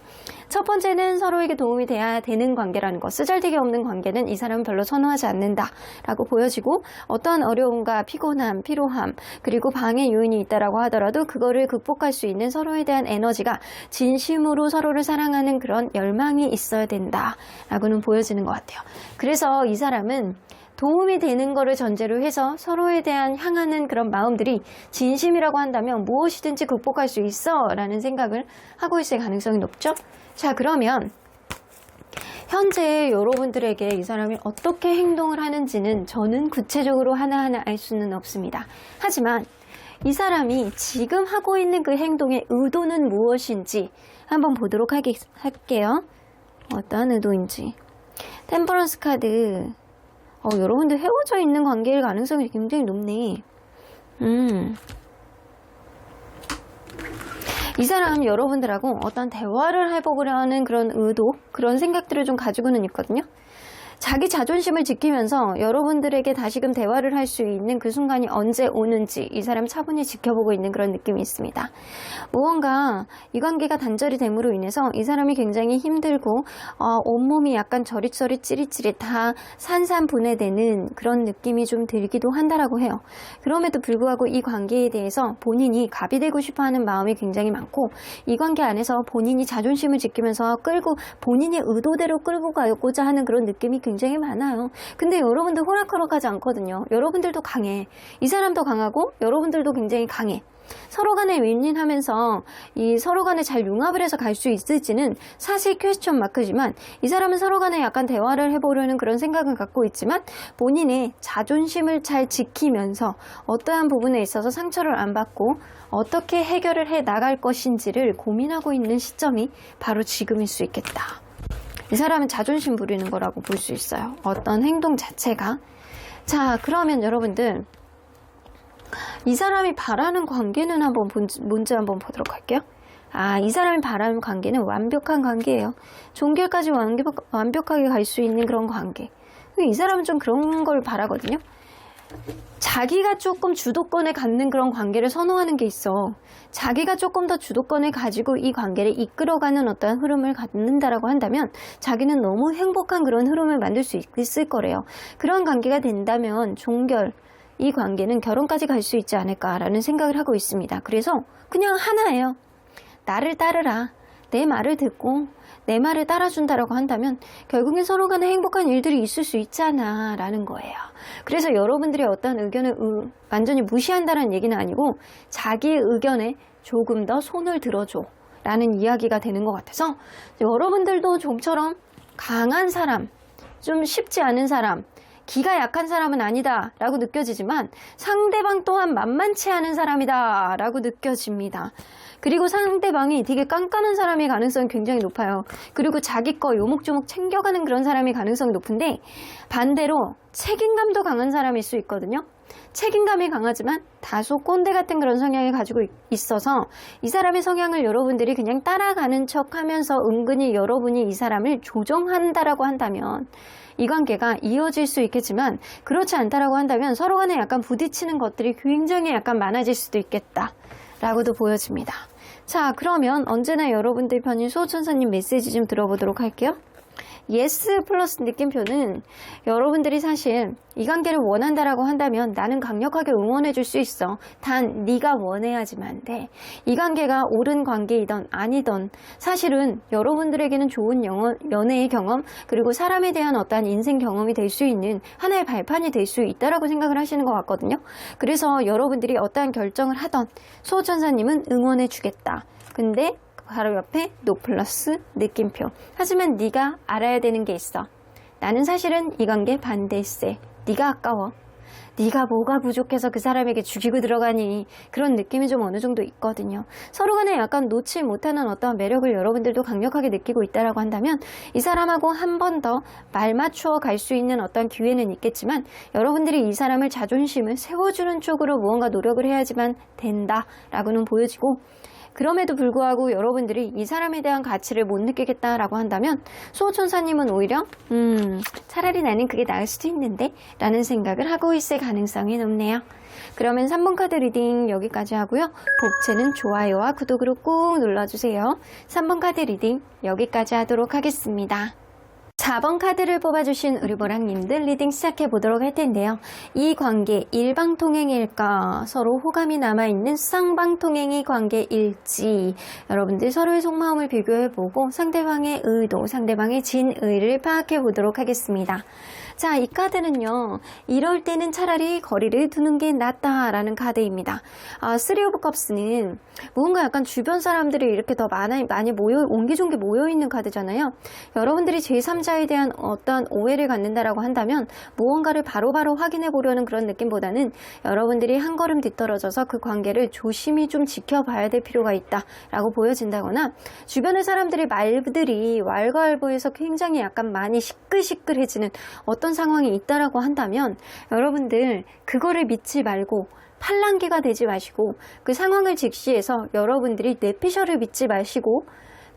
첫 번째는 서로에게 도움이 돼야 되는 관계라는 거. 쓰잘데기 없는 관계는 이 사람은 별로 선호하지 않는다라고 보여지고, 어떠한 어려움과 피곤함, 피로함, 그리고 방해 요인이 있다라고 하더라도 그거를 극복할 수 있는 서로에 대한 에너지가 진심으로 서로를 사랑하는 그런 열망이 있어야 된다라고는 보여지는 것 같아요. 그래서 이 사람은 도움이 되는 거를 전제로 해서 서로에 대한 향하는 그런 마음들이 진심이라고 한다면 무엇이든지 극복할 수 있어 라는 생각을 하고 있을 가능성이 높죠. 자, 그러면 현재 여러분들에게 이 사람이 어떻게 행동을 하는지는 저는 구체적으로 하나하나 알 수는 없습니다. 하지만 이 사람이 지금 하고 있는 그 행동의 의도는 무엇인지 한번 보도록 할게요. 어떤 의도인지. 템퍼런스 카드. 여러분들 헤어져 있는 관계일 가능성이 굉장히 높네. 이 사람 여러분들하고 어떤 대화를 해보려 하는 그런 의도, 그런 생각들을 좀 가지고는 있거든요. 자기 자존심을 지키면서 여러분들에게 다시금 대화를 할 수 있는 그 순간이 언제 오는지 이 사람 차분히 지켜보고 있는 그런 느낌이 있습니다. 무언가 이 관계가 단절이 됨으로 인해서 이 사람이 굉장히 힘들고 온몸이 약간 저릿저릿 찌릿찌릿 다 산산분해되는 그런 느낌이 좀 들기도 한다라고 해요. 그럼에도 불구하고 이 관계에 대해서 본인이 갑이 되고 싶어하는 마음이 굉장히 많고, 이 관계 안에서 본인이 자존심을 지키면서 본인의 의도대로 끌고 가고자 하는 그런 느낌이 굉장히 많아요. 근데 여러분들 호락호락하지 않거든요. 여러분들도 강해. 이 사람도 강하고 여러분들도 굉장히 강해. 서로 간에 윈윈하면서 이 서로 간에 잘 융합을 해서 갈 수 있을지는 사실 퀘스천 마크지만, 이 사람은 서로 간에 약간 대화를 해보려는 그런 생각을 갖고 있지만 본인의 자존심을 잘 지키면서 어떠한 부분에 있어서 상처를 안 받고 어떻게 해결을 해 나갈 것인지를 고민하고 있는 시점이 바로 지금일 수 있겠다. 이 사람은 자존심 부리는 거라고 볼 수 있어요. 어떤 행동 자체가. 자, 그러면 여러분들 이 사람이 바라는 관계는 뭔지 한번 보도록 할게요. 이 사람이 바라는 관계는 완벽한 관계예요. 종결까지 완벽하게 갈 수 있는 그런 관계. 이 사람은 좀 그런 걸 바라거든요. 자기가 조금 주도권을 갖는 그런 관계를 선호하는 게 있어. 자기가 조금 더 주도권을 가지고 이 관계를 이끌어가는 어떤 흐름을 갖는다라고 한다면 자기는 너무 행복한 그런 흐름을 만들 수 있을 거래요. 그런 관계가 된다면 종결, 이 관계는 결혼까지 갈 수 있지 않을까라는 생각을 하고 있습니다. 그래서 그냥 하나예요. 나를 따르라. 내 말을 듣고 내 말을 따라준다라고 한다면 결국엔 서로 간에 행복한 일들이 있을 수 있잖아 라는 거예요. 그래서 여러분들의 어떤 의견을 완전히 무시한다는 얘기는 아니고 자기의 의견에 조금 더 손을 들어줘 라는 이야기가 되는 것 같아서, 여러분들도 좀처럼 강한 사람, 좀 쉽지 않은 사람, 기가 약한 사람은 아니다 라고 느껴지지만 상대방 또한 만만치 않은 사람이다 라고 느껴집니다. 그리고 상대방이 되게 깐깐한 사람의 가능성이 굉장히 높아요. 그리고 자기 거 요목조목 챙겨가는 그런 사람의 가능성이 높은데, 반대로 책임감도 강한 사람일 수 있거든요. 책임감이 강하지만 다소 꼰대 같은 그런 성향을 가지고 있어서 이 사람의 성향을 여러분들이 그냥 따라가는 척 하면서 은근히 여러분이 이 사람을 조정한다라고 한다면 이 관계가 이어질 수 있겠지만, 그렇지 않다라고 한다면 서로 간에 약간 부딪히는 것들이 굉장히 약간 많아질 수도 있겠다 라고도 보여집니다. 자, 그러면 언제나 여러분들 편인 수호천사님 메시지 좀 들어보도록 할게요. yes 플러스 느낌표는 여러분들이 사실 이 관계를 원한다라고 한다면 나는 강력하게 응원해 줄 수 있어. 단 네가 원해야지만 돼. 이 관계가 옳은 관계이던 아니던 사실은 여러분들에게는 좋은 연애의 경험 그리고 사람에 대한 어떠한 인생 경험이 될 수 있는 하나의 발판이 될 수 있다라고 생각을 하시는 것 같거든요. 그래서 여러분들이 어떠한 결정을 하던 수호천사님은 응원해 주겠다. 근데 바로 옆에 노 플러스 느낌표. 하지만 네가 알아야 되는 게 있어. 나는 사실은 이 관계 반대일세. 네가 아까워. 네가 뭐가 부족해서 그 사람에게 죽이고 들어가니 그런 느낌이 좀 어느 정도 있거든요. 서로 간에 약간 놓지 못하는 어떤 매력을 여러분들도 강력하게 느끼고 있다라고 한다면 이 사람하고 한 번 더 말 맞추어 갈 수 있는 어떤 기회는 있겠지만 여러분들이 이 사람을 자존심을 세워주는 쪽으로 무언가 노력을 해야지만 된다라고는 보여지고 그럼에도 불구하고 여러분들이 이 사람에 대한 가치를 못 느끼겠다라고 한다면 수호천사님은 오히려 차라리 나는 그게 나을 수도 있는데 라는 생각을 하고 있을 가능성이 높네요. 그러면 3번 카드 리딩 여기까지 하고요. 복채는 좋아요와 구독으로 꾹 눌러주세요. 3번 카드 리딩 여기까지 하도록 하겠습니다. 4번 카드를 뽑아주신 우리 보랑님들 리딩 시작해 보도록 할 텐데요. 이 관계 일방통행일까 서로 호감이 남아있는 쌍방통행의 관계일지 여러분들 서로의 속마음을 비교해보고 상대방의 의도, 상대방의 진의를 파악해 보도록 하겠습니다. 자, 이 카드는요. 이럴 때는 차라리 거리를 두는 게 낫다라는 카드입니다. 쓰리 오브 컵스는 뭔가 약간 주변 사람들이 이렇게 더 많이 옹기종기 모여있는 카드잖아요. 여러분들이 제3자에 대한 어떤 오해를 갖는다라고 한다면 무언가를 바로바로 확인해 보려는 그런 느낌보다는 여러분들이 한 걸음 뒤떨어져서 그 관계를 조심히 좀 지켜봐야 될 필요가 있다라고 보여진다거나 주변의 사람들의 말들이 왈가왈부해서 굉장히 약간 많이 시끌시끌해지는 어떤 상황이 있다라고 한다면 여러분들 그거를 믿지 말고 팔랑귀가 되지 마시고 그 상황을 직시해서 여러분들이 뇌피셜을 믿지 마시고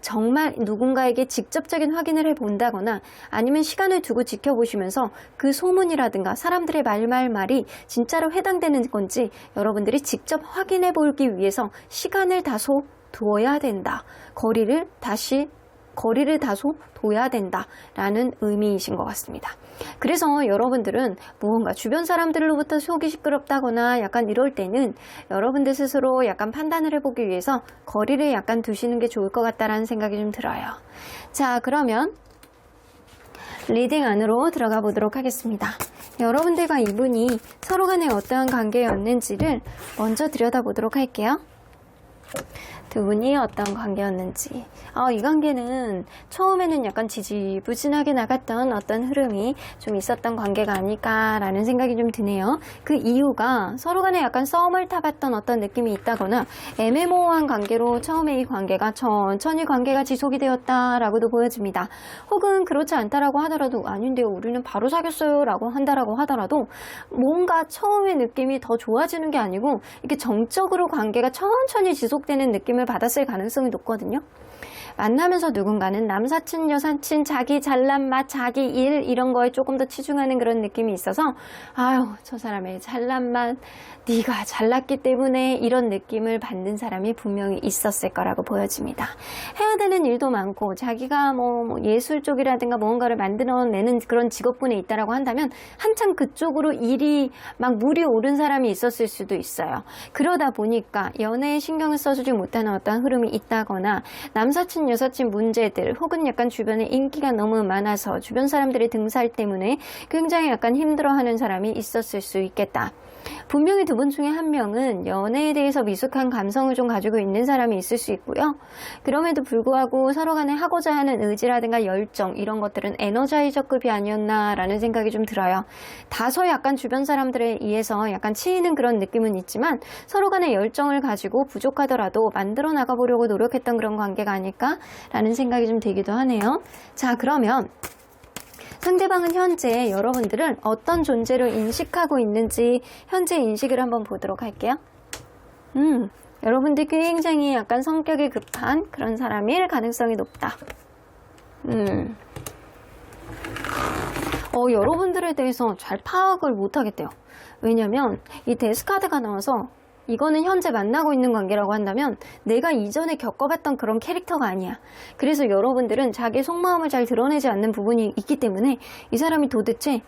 정말 누군가에게 직접적인 확인을 해본다거나 아니면 시간을 두고 지켜보시면서 그 소문이라든가 사람들의 말이 진짜로 해당되는 건지 여러분들이 직접 확인해 보기 위해서 시간을 다소 두어야 된다. 거리를 다소 둬야 된다라는 의미이신 것 같습니다. 그래서 여러분들은 무언가 주변 사람들로부터 속이 시끄럽다거나 약간 이럴 때는 여러분들 스스로 약간 판단을 해보기 위해서 거리를 약간 두시는 게 좋을 것 같다라는 생각이 좀 들어요. 자, 그러면 리딩 안으로 들어가 보도록 하겠습니다. 여러분들과 이분이 서로 간에 어떠한 관계였는지를 먼저 들여다보도록 할게요. 두 분이 어떤 관계였는지. 이 관계는 처음에는 약간 지지부진하게 나갔던 어떤 흐름이 좀 있었던 관계가 아닐까라는 생각이 좀 드네요. 그 이유가 서로 간에 약간 썸을 타봤던 어떤 느낌이 있다거나 애매모호한 관계로 처음에 이 관계가 천천히 관계가 지속이 되었다라고도 보여집니다. 혹은 그렇지 않다라고 하더라도 아닌데요, 우리는 바로 사귀었어요 라고 한다라고 하더라도 뭔가 처음의 느낌이 더 좋아지는 게 아니고 이렇게 정적으로 관계가 천천히 지속되는 느낌을 받았을 가능성이 높거든요. 만나면서 누군가는 남사친, 여사친, 자기 잘난 맛, 자기 일 이런 거에 조금 더 치중하는 그런 느낌이 있어서 아유, 저 사람의 잘난 맛, 네가 잘났기 때문에 이런 느낌을 받는 사람이 분명히 있었을 거라고 보여집니다. 해야 되는 일도 많고 자기가 뭐 예술 쪽이라든가 무언가를 만들어내는 그런 직업군에 있다라고 한다면 한참 그쪽으로 일이 막 물이 오른 사람이 있었을 수도 있어요. 그러다 보니까 연애에 신경을 써주지 못하는 어떤 흐름이 있다거나 남사친, 여사친 문제들 혹은 약간 주변에 인기가 너무 많아서 주변 사람들의 등살 때문에 굉장히 약간 힘들어하는 사람이 있었을 수 있겠다. 분명히 두 분 중에 한 명은 연애에 대해서 미숙한 감성을 좀 가지고 있는 사람이 있을 수 있고요. 그럼에도 불구하고 서로 간에 하고자 하는 의지라든가 열정 이런 것들은 에너자이저급이 아니었나라는 생각이 좀 들어요. 다소 약간 주변 사람들에 의해서 약간 치이는 그런 느낌은 있지만 서로 간의 열정을 가지고 부족하더라도 만들어 나가보려고 노력했던 그런 관계가 아닐까라는 생각이 좀 들기도 하네요. 자, 그러면 상대방은 현재 여러분들은 어떤 존재로 인식하고 있는지 현재 인식을 한번 보도록 할게요. 여러분들 굉장히 약간 성격이 급한 그런 사람일 가능성이 높다. 여러분들에 대해서 잘 파악을 못 하겠대요. 왜냐면 이 데스카드가 나와서 이거는 현재 만나고 있는 관계라고 한다면 내가 이전에 겪어봤던 그런 캐릭터가 아니야. 그래서 여러분들은 자기의 속마음을 잘 드러내지 않는 부분이 있기 때문에 이 사람이 도대체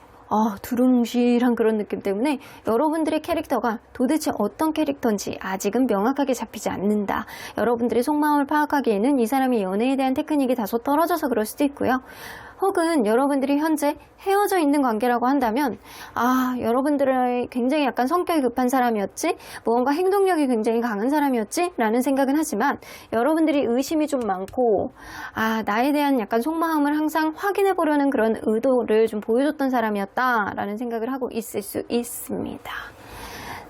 두루뭉실한 그런 느낌 때문에 여러분들의 캐릭터가 도대체 어떤 캐릭터인지 아직은 명확하게 잡히지 않는다. 여러분들의 속마음을 파악하기에는 이 사람이 연애에 대한 테크닉이 다소 떨어져서 그럴 수도 있고요. 혹은 여러분들이 현재 헤어져 있는 관계라고 한다면 여러분들의 굉장히 약간 성격이 급한 사람이었지, 뭔가 행동력이 굉장히 강한 사람이었지 라는 생각은 하지만 여러분들이 의심이 좀 많고 나에 대한 약간 속마음을 항상 확인해 보려는 그런 의도를 좀 보여줬던 사람이었다 라는 생각을 하고 있을 수 있습니다.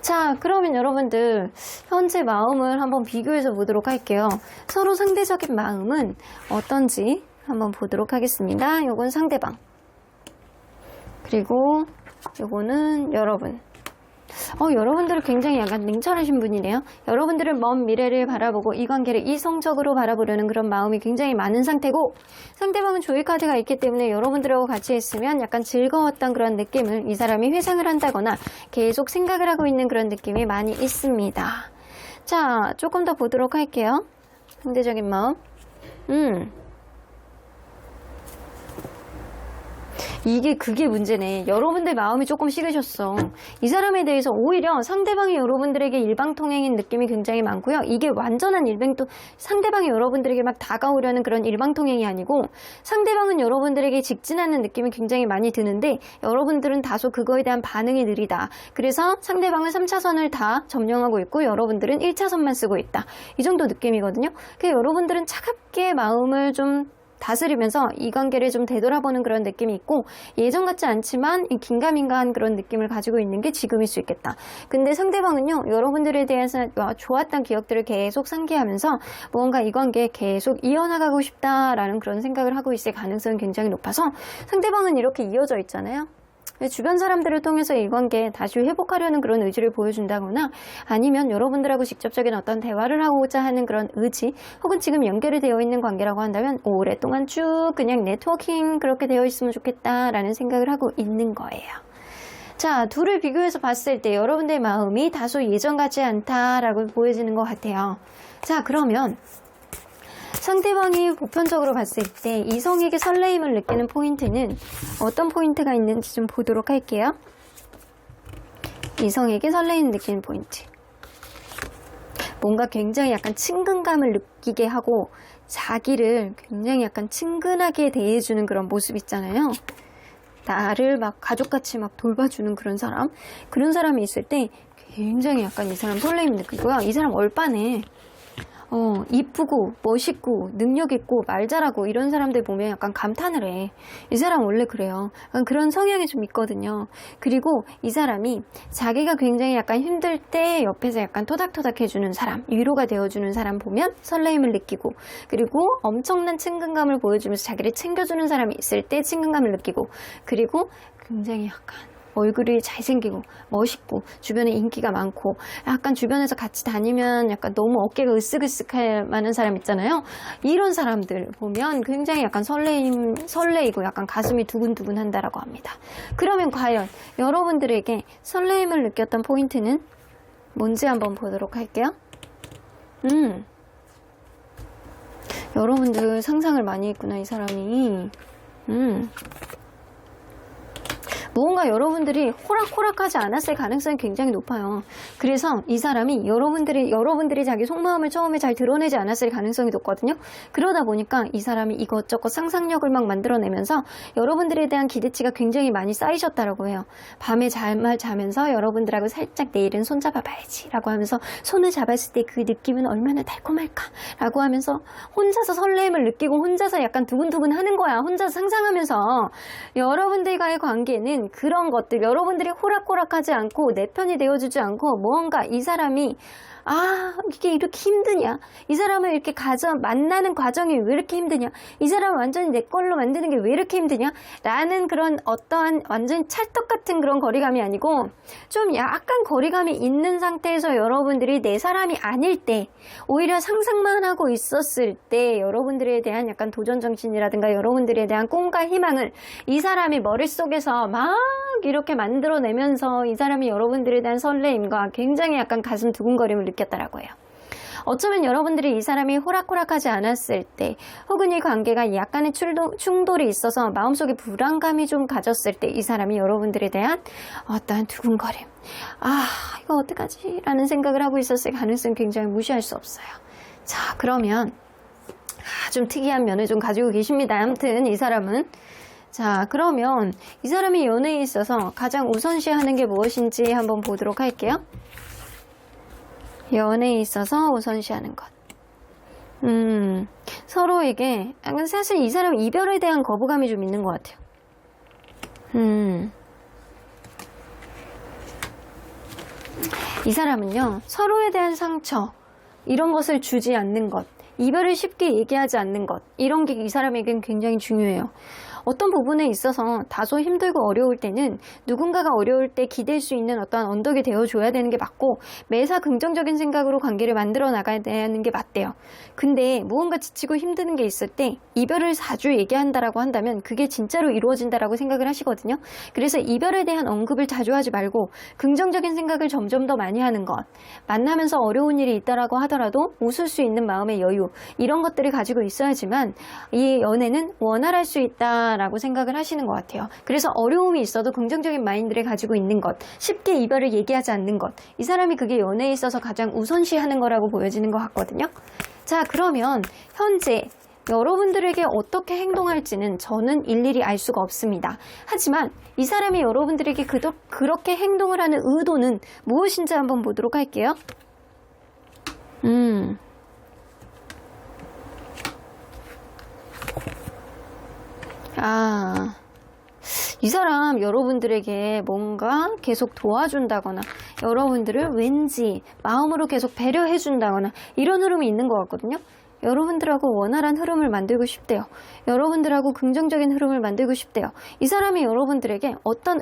자, 그러면 여러분들 현재 마음을 한번 비교해서 보도록 할게요. 서로 상대적인 마음은 어떤지 한번 보도록 하겠습니다. 요건 상대방, 그리고 요거는 여러분. 여러분들은 굉장히 약간 냉철하신 분이네요. 여러분들은 먼 미래를 바라보고 이 관계를 이성적으로 바라보려는 그런 마음이 굉장히 많은 상태고, 상대방은 조이 카드가 있기 때문에 여러분들하고 같이 있으면 약간 즐거웠던 그런 느낌을 이 사람이 회상을 한다거나 계속 생각을 하고 있는 그런 느낌이 많이 있습니다. 자, 조금 더 보도록 할게요. 상대적인 마음. 그게 문제네. 여러분들 마음이 조금 식으셨어. 이 사람에 대해서 오히려 상대방이 여러분들에게 일방통행인 느낌이 굉장히 많고요. 이게 완전한 상대방이 여러분들에게 막 다가오려는 그런 일방통행이 아니고, 상대방은 여러분들에게 직진하는 느낌이 굉장히 많이 드는데 여러분들은 다소 그거에 대한 반응이 느리다. 그래서 상대방은 3차선을 다 점령하고 있고 여러분들은 1차선만 쓰고 있다. 이 정도 느낌이거든요. 그래서 여러분들은 차갑게 마음을 좀 다스리면서 이 관계를 좀 되돌아보는 그런 느낌이 있고, 예전 같지 않지만 긴가민가한 그런 느낌을 가지고 있는 게 지금일 수 있겠다. 근데 상대방은요, 여러분들에 대해서 좋았던 기억들을 계속 상기하면서 뭔가 이 관계에 계속 이어나가고 싶다라는 그런 생각을 하고 있을 가능성이 굉장히 높아서, 상대방은 이렇게 이어져 있잖아요. 주변 사람들을 통해서 이 관계 다시 회복하려는 그런 의지를 보여준다거나, 아니면 여러분들하고 직접적인 어떤 대화를 하고자 하는 그런 의지, 혹은 지금 연결이 되어 있는 관계라고 한다면 오랫동안 쭉 그냥 네트워킹 그렇게 되어 있으면 좋겠다라는 생각을 하고 있는 거예요. 자, 둘을 비교해서 봤을 때 여러분들의 마음이 다소 예전 같지 않다라고 보여지는 것 같아요. 자, 그러면 상대방이 보편적으로 봤을 때 이성에게 설레임을 느끼는 포인트는 어떤 포인트가 있는지 좀 보도록 할게요. 이성에게 설레임 느끼는 포인트. 뭔가 굉장히 약간 친근감을 느끼게 하고 자기를 굉장히 약간 친근하게 대해주는 그런 모습 있잖아요. 나를 막 가족같이 막 돌봐주는 그런 사람이 있을 때 굉장히 약간 이 사람 설레임 느끼고요. 이 사람 얼빠네. 이쁘고 멋있고 능력 있고 말 잘하고 이런 사람들 보면 약간 감탄을 해. 이 사람 원래 그래요. 약간 그런 성향이 좀 있거든요. 그리고 이 사람이 자기가 굉장히 약간 힘들 때 옆에서 약간 토닥토닥 해주는 사람, 위로가 되어주는 사람 보면 설레임을 느끼고, 그리고 엄청난 친근감을 보여주면서 자기를 챙겨주는 사람이 있을 때 친근감을 느끼고, 그리고 굉장히 약간 얼굴이 잘생기고 멋있고 주변에 인기가 많고 약간 주변에서 같이 다니면 약간 너무 어깨가 으쓱으쓱할 만한 사람 있잖아요. 이런 사람들 보면 굉장히 약간 설레이고 약간 가슴이 두근두근 한다라고 합니다. 그러면 과연 여러분들에게 설레임을 느꼈던 포인트는 뭔지 한번 보도록 할게요. 여러분들 상상을 많이 했구나, 이 사람이. 무언가 여러분들이 호락호락하지 않았을 가능성이 굉장히 높아요. 그래서 이 사람이 여러분들이 자기 속마음을 처음에 잘 드러내지 않았을 가능성이 높거든요. 그러다 보니까 이 사람이 이것저것 상상력을 막 만들어내면서 여러분들에 대한 기대치가 굉장히 많이 쌓이셨다라고 해요. 밤에 잠을 자면서 여러분들하고 살짝 내일은 손잡아 봐야지 라고 하면서 손을 잡았을 때 그 느낌은 얼마나 달콤할까 라고 하면서 혼자서 설렘을 느끼고 혼자서 약간 두근두근 하는 거야. 혼자서 상상하면서 여러분들과의 관계는 그런 것들, 여러분들이 호락호락하지 않고 내 편이 되어주지 않고 뭔가 이 사람이 이게 이렇게 힘드냐? 이 사람을 이렇게 만나는 과정이 왜 이렇게 힘드냐? 이 사람을 완전히 내 걸로 만드는 게 왜 이렇게 힘드냐? 라는 그런 어떠한 완전 찰떡 같은 그런 거리감이 아니고 좀 약간 거리감이 있는 상태에서 여러분들이 내 사람이 아닐 때, 오히려 상상만 하고 있었을 때 여러분들에 대한 약간 도전 정신이라든가 여러분들에 대한 꿈과 희망을 이 사람이 머릿속에서 막 이렇게 만들어내면서 이 사람이 여러분들에 대한 설레임과 굉장히 약간 가슴 두근거림을 느꼈다라고 해요. 어쩌면 여러분들이 이 사람이 호락호락하지 않았을 때, 혹은 이 관계가 약간의 충돌이 있어서 마음속에 불안감이 좀 가졌을 때 이 사람이 여러분들에 대한 어떠한 두근거림, 이거 어떡하지? 라는 생각을 하고 있었을 가능성이 굉장히 무시할 수 없어요. 자, 그러면 좀 특이한 면을 좀 가지고 계십니다. 아무튼 이 사람은. 자, 그러면 이 사람이 연애에 있어서 가장 우선시하는 게 무엇인지 한번 보도록 할게요. 연애에 있어서 우선시하는 것. 서로에게, 사실 이 사람은 이별에 대한 거부감이 좀 있는 것 같아요. 이 사람은요, 서로에 대한 상처, 이런 것을 주지 않는 것, 이별을 쉽게 얘기하지 않는 것, 이런 게 이 사람에겐 굉장히 중요해요. 어떤 부분에 있어서 다소 힘들고 어려울 때는 누군가가 어려울 때 기댈 수 있는 어떤 언덕이 되어줘야 되는 게 맞고, 매사 긍정적인 생각으로 관계를 만들어 나가야 되는 게 맞대요. 근데 무언가 지치고 힘드는 게 있을 때 이별을 자주 얘기한다라고 한다면 그게 진짜로 이루어진다라고 생각을 하시거든요. 그래서 이별에 대한 언급을 자주 하지 말고 긍정적인 생각을 점점 더 많이 하는 것, 만나면서 어려운 일이 있다라고 하더라도 웃을 수 있는 마음의 여유, 이런 것들을 가지고 있어야지만 이 연애는 원활할 수 있다 라고 생각을 하시는 것 같아요. 그래서 어려움이 있어도 긍정적인 마인드를 가지고 있는 것, 쉽게 이별을 얘기하지 않는 것, 이 사람이 그게 연애에 있어서 가장 우선시하는 거라고 보여지는 것 같거든요. 자, 그러면 현재 여러분들에게 어떻게 행동할지는 저는 일일이 알 수가 없습니다. 하지만 이 사람이 여러분들에게 그렇게 행동을 하는 의도는 무엇인지 한번 보도록 할게요. 이 사람 여러분들에게 뭔가 계속 도와준다거나 여러분들을 왠지 마음으로 계속 배려해준다거나 이런 흐름이 있는 것 같거든요. 여러분들하고 원활한 흐름을 만들고 싶대요. 여러분들하고 긍정적인 흐름을 만들고 싶대요. 이 사람이 여러분들에게 어떤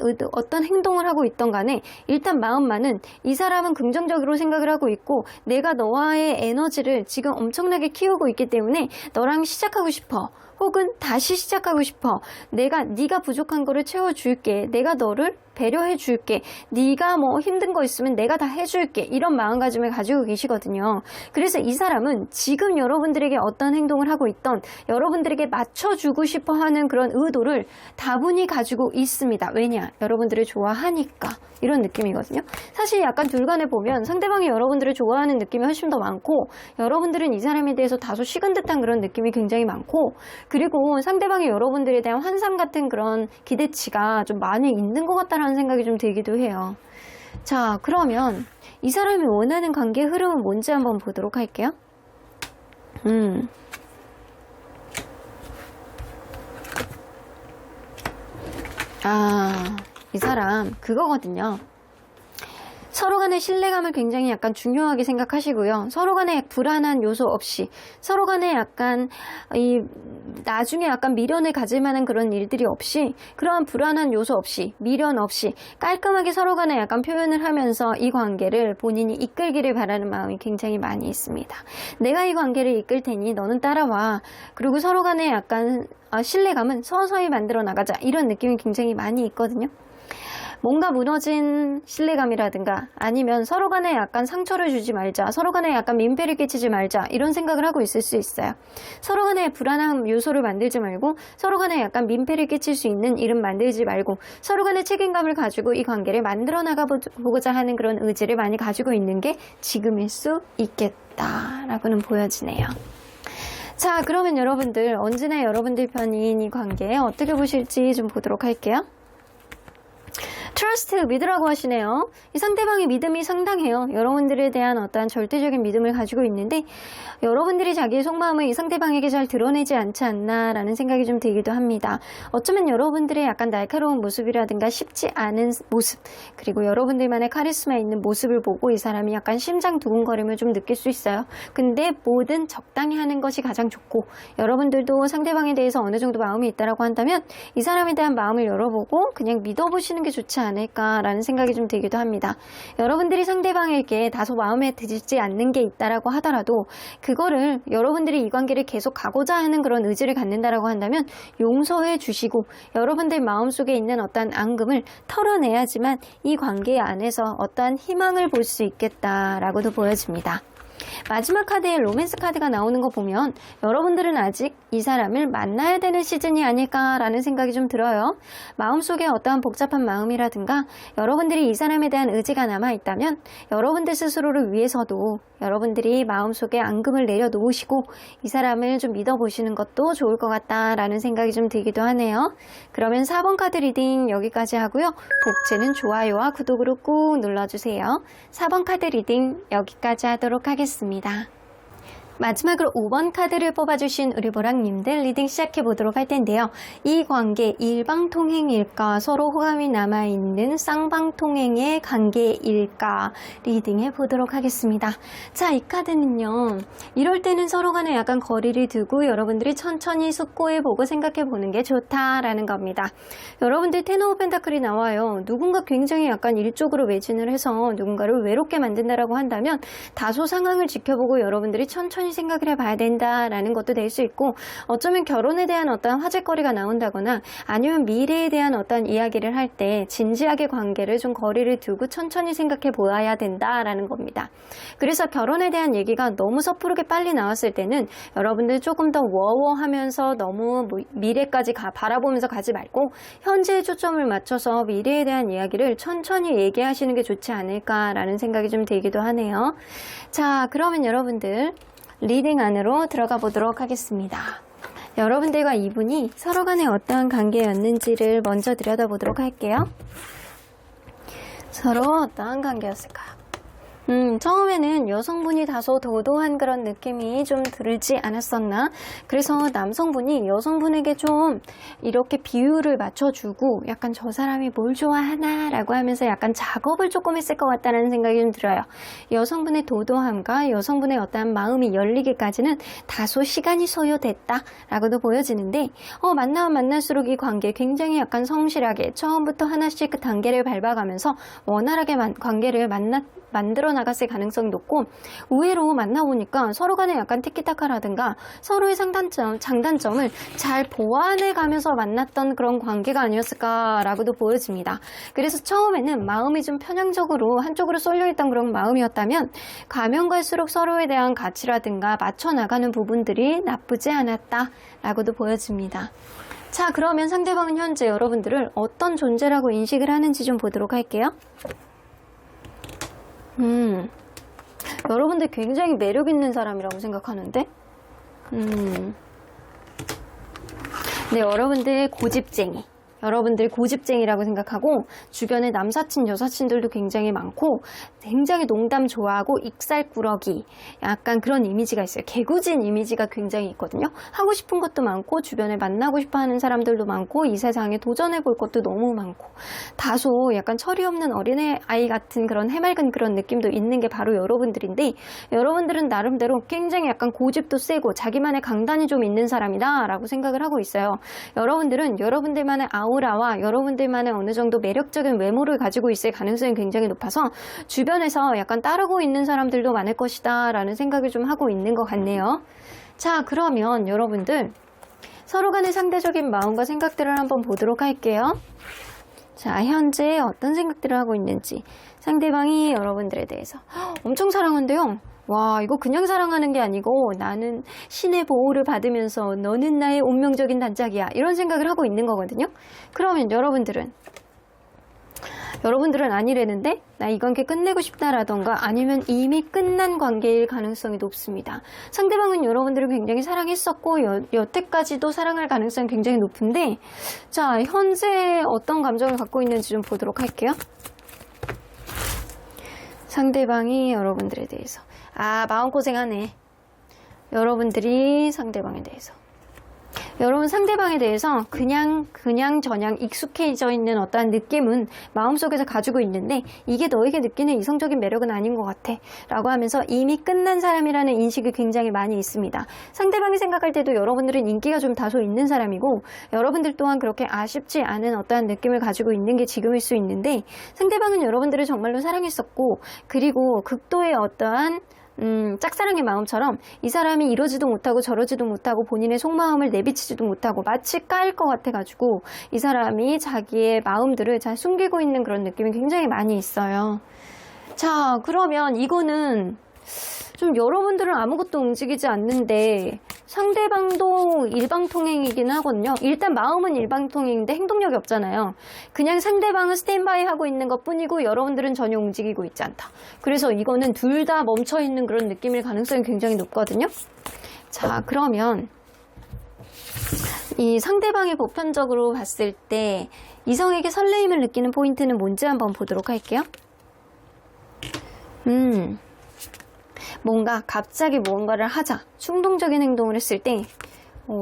행동을 하고 있던 간에 일단 마음만은 이 사람은 긍정적으로 생각을 하고 있고 내가 너와의 에너지를 지금 엄청나게 키우고 있기 때문에 너랑 시작하고 싶어. 혹은 다시 시작하고 싶어. 네가 부족한 거를 채워줄게. 내가 너를 배려해줄게. 네가 뭐 힘든 거 있으면 내가 다 해줄게. 이런 마음가짐을 가지고 계시거든요. 그래서 이 사람은 지금 여러분들에게 어떤 행동을 하고 있던 여러분들에게 맞춰주고 싶어 하는 그런 의도를 다분히 가지고 있습니다. 왜냐? 여러분들을 좋아하니까. 이런 느낌이거든요. 사실 약간 둘간에 보면 상대방이 여러분들을 좋아하는 느낌이 훨씬 더 많고, 여러분들은 이 사람에 대해서 다소 식은 듯한 그런 느낌이 굉장히 많고, 그리고 상대방이 여러분들에 대한 환상 같은 그런 기대치가 좀 많이 있는 것 같다라는 생각이 좀 들기도 해요. 자, 그러면 이 사람이 원하는 관계의 흐름은 뭔지 한번 보도록 할게요. 이 사람 그거거든요. 서로 간의 신뢰감을 굉장히 약간 중요하게 생각하시고요. 서로 간의 불안한 요소 없이, 서로 간의 약간 나중에 약간 미련을 가질 만한 그런 일들이 없이, 그러한 불안한 요소 없이, 미련 없이 깔끔하게 서로 간에 약간 표현을 하면서 이 관계를 본인이 이끌기를 바라는 마음이 굉장히 많이 있습니다. 내가 이 관계를 이끌 테니 너는 따라와. 그리고 서로 간의 약간 신뢰감은 서서히 만들어 나가자. 이런 느낌이 굉장히 많이 있거든요. 뭔가 무너진 신뢰감이라든가 아니면 서로 간에 약간 상처를 주지 말자, 서로 간에 약간 민폐를 끼치지 말자, 이런 생각을 하고 있을 수 있어요. 서로 간에 불안한 요소를 만들지 말고, 서로 간에 약간 민폐를 끼칠 수 있는 일은 만들지 말고, 서로 간의 책임감을 가지고 이 관계를 만들어 나가보고자 하는 그런 의지를 많이 가지고 있는 게 지금일 수 있겠다라고는 보여지네요. 자, 그러면 여러분들 언제나 여러분들 편인 이 관계에 어떻게 보실지 좀 보도록 할게요. 트러스트, 믿으라고 하시네요. 이 상대방의 믿음이 상당해요. 여러분들에 대한 어떠한 절대적인 믿음을 가지고 있는데 여러분들이 자기의 속마음을 이 상대방에게 잘 드러내지 않지 않나라는 생각이 좀 들기도 합니다. 어쩌면 여러분들의 약간 날카로운 모습이라든가 쉽지 않은 모습, 그리고 여러분들만의 카리스마 있는 모습을 보고 이 사람이 약간 심장 두근거림을 좀 느낄 수 있어요. 근데 뭐든 적당히 하는 것이 가장 좋고, 여러분들도 상대방에 대해서 어느 정도 마음이 있다라고 한다면 이 사람에 대한 마음을 열어보고 그냥 믿어보시는 게 좋지 않을까라는 생각이 좀 들기도 합니다. 여러분들이 상대방에게 다소 마음에 들지 않는 게 있다라고 하더라도 그거를 여러분들이 이 관계를 계속 가고자 하는 그런 의지를 갖는다라고 한다면 용서해 주시고 여러분들 마음속에 있는 어떠한 앙금을 털어내야지만 이 관계 안에서 어떠한 희망을 볼 수 있겠다라고도 보여집니다. 마지막 카드에 로맨스 카드가 나오는 거 보면 여러분들은 아직 이 사람을 만나야 되는 시즌이 아닐까라는 생각이 좀 들어요. 마음속에 어떠한 복잡한 마음이라든가 여러분들이 이 사람에 대한 의지가 남아있다면 여러분들 스스로를 위해서도 여러분들이 마음속에 앙금을 내려놓으시고 이 사람을 좀 믿어보시는 것도 좋을 것 같다라는 생각이 좀 들기도 하네요. 그러면 4번 카드 리딩 여기까지 하고요. 복채는 좋아요와 구독으로 꾹 눌러주세요. 4번 카드 리딩 여기까지 하도록 하겠습니다. 마지막으로 5번 카드를 뽑아주신 우리 보랑님들 리딩 시작해보도록 할 텐데요. 이 관계 일방통행일까, 서로 호감이 남아있는 쌍방통행의 관계일까 리딩해보도록 하겠습니다. 자, 이 카드는요, 이럴 때는 서로 간에 약간 거리를 두고 여러분들이 천천히 숙고해보고 생각해보는 게 좋다라는 겁니다. 여러분들 텐 오브 펜타클이 나와요. 누군가 굉장히 약간 일쪽으로 매진을 해서 누군가를 외롭게 만든다라고 한다면 다소 상황을 지켜보고 여러분들이 천천히 생각을 해봐야 된다라는 것도 될 수 있고, 어쩌면 결혼에 대한 어떤 화제거리가 나온다거나 아니면 미래에 대한 어떤 이야기를 할 때 진지하게 관계를 좀 거리를 두고 천천히 생각해 보아야 된다라는 겁니다. 그래서 결혼에 대한 얘기가 너무 섣부르게 빨리 나왔을 때는 여러분들 조금 더 워워하면서 너무 미래까지 바라보면서 가지 말고 현재에 초점을 맞춰서 미래에 대한 이야기를 천천히 얘기하시는 게 좋지 않을까라는 생각이 좀 들기도 하네요. 자, 그러면 여러분들 리딩 안으로 들어가 보도록 하겠습니다. 여러분들과 이분이 서로 간에 어떠한 관계였는지를 먼저 들여다보도록 할게요. 서로 어떠한 관계였을까요? 처음에는 여성분이 다소 도도한 그런 느낌이 좀 들지 않았었나? 그래서 남성분이 여성분에게 좀 이렇게 비율을 맞춰주고 약간 저 사람이 뭘 좋아하나? 라고 하면서 약간 작업을 조금 했을 것 같다는 생각이 좀 들어요. 여성분의 도도함과 여성분의 어떠한 마음이 열리기까지는 다소 시간이 소요됐다 라고도 보여지는데, 만나면 만날수록 이 관계 굉장히 약간 성실하게 처음부터 하나씩 그 단계를 밟아가면서 원활하게 관계를 만들어 나갔을 가능성이 높고, 의외로 만나보니까 서로 간에 약간 티키타카라든가 서로의 장단점을 잘 보완해 가면서 만났던 그런 관계가 아니었을까라고도 보여집니다. 그래서 처음에는 마음이 좀 편향적으로 한쪽으로 쏠려있던 그런 마음이었다면 가면 갈수록 서로에 대한 가치라든가 맞춰 나가는 부분들이 나쁘지 않았다라고도 보여집니다. 자, 그러면 상대방은 현재 여러분들을 어떤 존재라고 인식을 하는지 좀 보도록 할게요. 여러분들 굉장히 매력 있는 사람이라고 생각하는데, 네, 여러분들 고집쟁이라고 생각하고, 주변에 남사친, 여사친들도 굉장히 많고, 굉장히 농담 좋아하고, 익살꾸러기, 약간 그런 이미지가 있어요. 개구진 이미지가 굉장히 있거든요. 하고 싶은 것도 많고, 주변에 만나고 싶어 하는 사람들도 많고, 이 세상에 도전해 볼 것도 너무 많고, 다소 약간 철이 없는 어린아이 같은 그런 해맑은 그런 느낌도 있는 게 바로 여러분들인데, 여러분들은 나름대로 굉장히 약간 고집도 세고, 자기만의 강단이 좀 있는 사람이다 라고 생각을 하고 있어요. 여러분들은 여러분들만의 아우라와 여러분들만의 어느 정도 매력적인 외모를 가지고 있을 가능성이 굉장히 높아서 주변에서 약간 따르고 있는 사람들도 많을 것이다 라는 생각을 좀 하고 있는 것 같네요. 자, 그러면 여러분들 서로 간의 상대적인 마음과 생각들을 한번 보도록 할게요. 자, 현재 어떤 생각들을 하고 있는지, 상대방이 여러분들에 대해서 엄청 사랑한대요. 와, 이거 그냥 사랑하는 게 아니고 나는 신의 보호를 받으면서 너는 나의 운명적인 단짝이야, 이런 생각을 하고 있는 거거든요. 그러면 여러분들은 여러분들은 아니라는데 나 이 관계 끝내고 싶다라던가 아니면 이미 끝난 관계일 가능성이 높습니다. 상대방은 여러분들을 굉장히 사랑했었고 여태까지도 사랑할 가능성이 굉장히 높은데, 자, 현재 어떤 감정을 갖고 있는지 좀 보도록 할게요. 상대방이 여러분들에 대해서 마음고생하네. 여러분들이 상대방에 대해서, 여러분 상대방에 대해서 그냥 저냥 익숙해져 있는 어떠한 느낌은 마음속에서 가지고 있는데, 이게 너에게 느끼는 이성적인 매력은 아닌 것 같아 라고 하면서 이미 끝난 사람이라는 인식이 굉장히 많이 있습니다. 상대방이 생각할 때도 여러분들은 인기가 좀 다소 있는 사람이고, 여러분들 또한 그렇게 아쉽지 않은 어떠한 느낌을 가지고 있는 게 지금일 수 있는데, 상대방은 여러분들을 정말로 사랑했었고, 그리고 극도의 어떠한 짝사랑의 마음처럼 이 사람이 이러지도 못하고 저러지도 못하고 본인의 속마음을 내비치지도 못하고 마치 까일 것 같아가지고 이 사람이 자기의 마음들을 잘 숨기고 있는 그런 느낌이 굉장히 많이 있어요. 자, 그러면 이거는 좀 여러분들은 아무것도 움직이지 않는데 상대방도 일방통행이긴 하거든요. 일단 마음은 일방통행인데 행동력이 없잖아요. 그냥 상대방은 스탠바이 하고 있는 것 뿐이고 여러분들은 전혀 움직이고 있지 않다. 그래서 이거는 둘 다 멈춰있는 그런 느낌일 가능성이 굉장히 높거든요. 자, 그러면 이 상대방이 보편적으로 봤을 때 이성에게 설레임을 느끼는 포인트는 뭔지 한번 보도록 할게요. 뭔가 갑자기 무언가를 하자, 충동적인 행동을 했을 때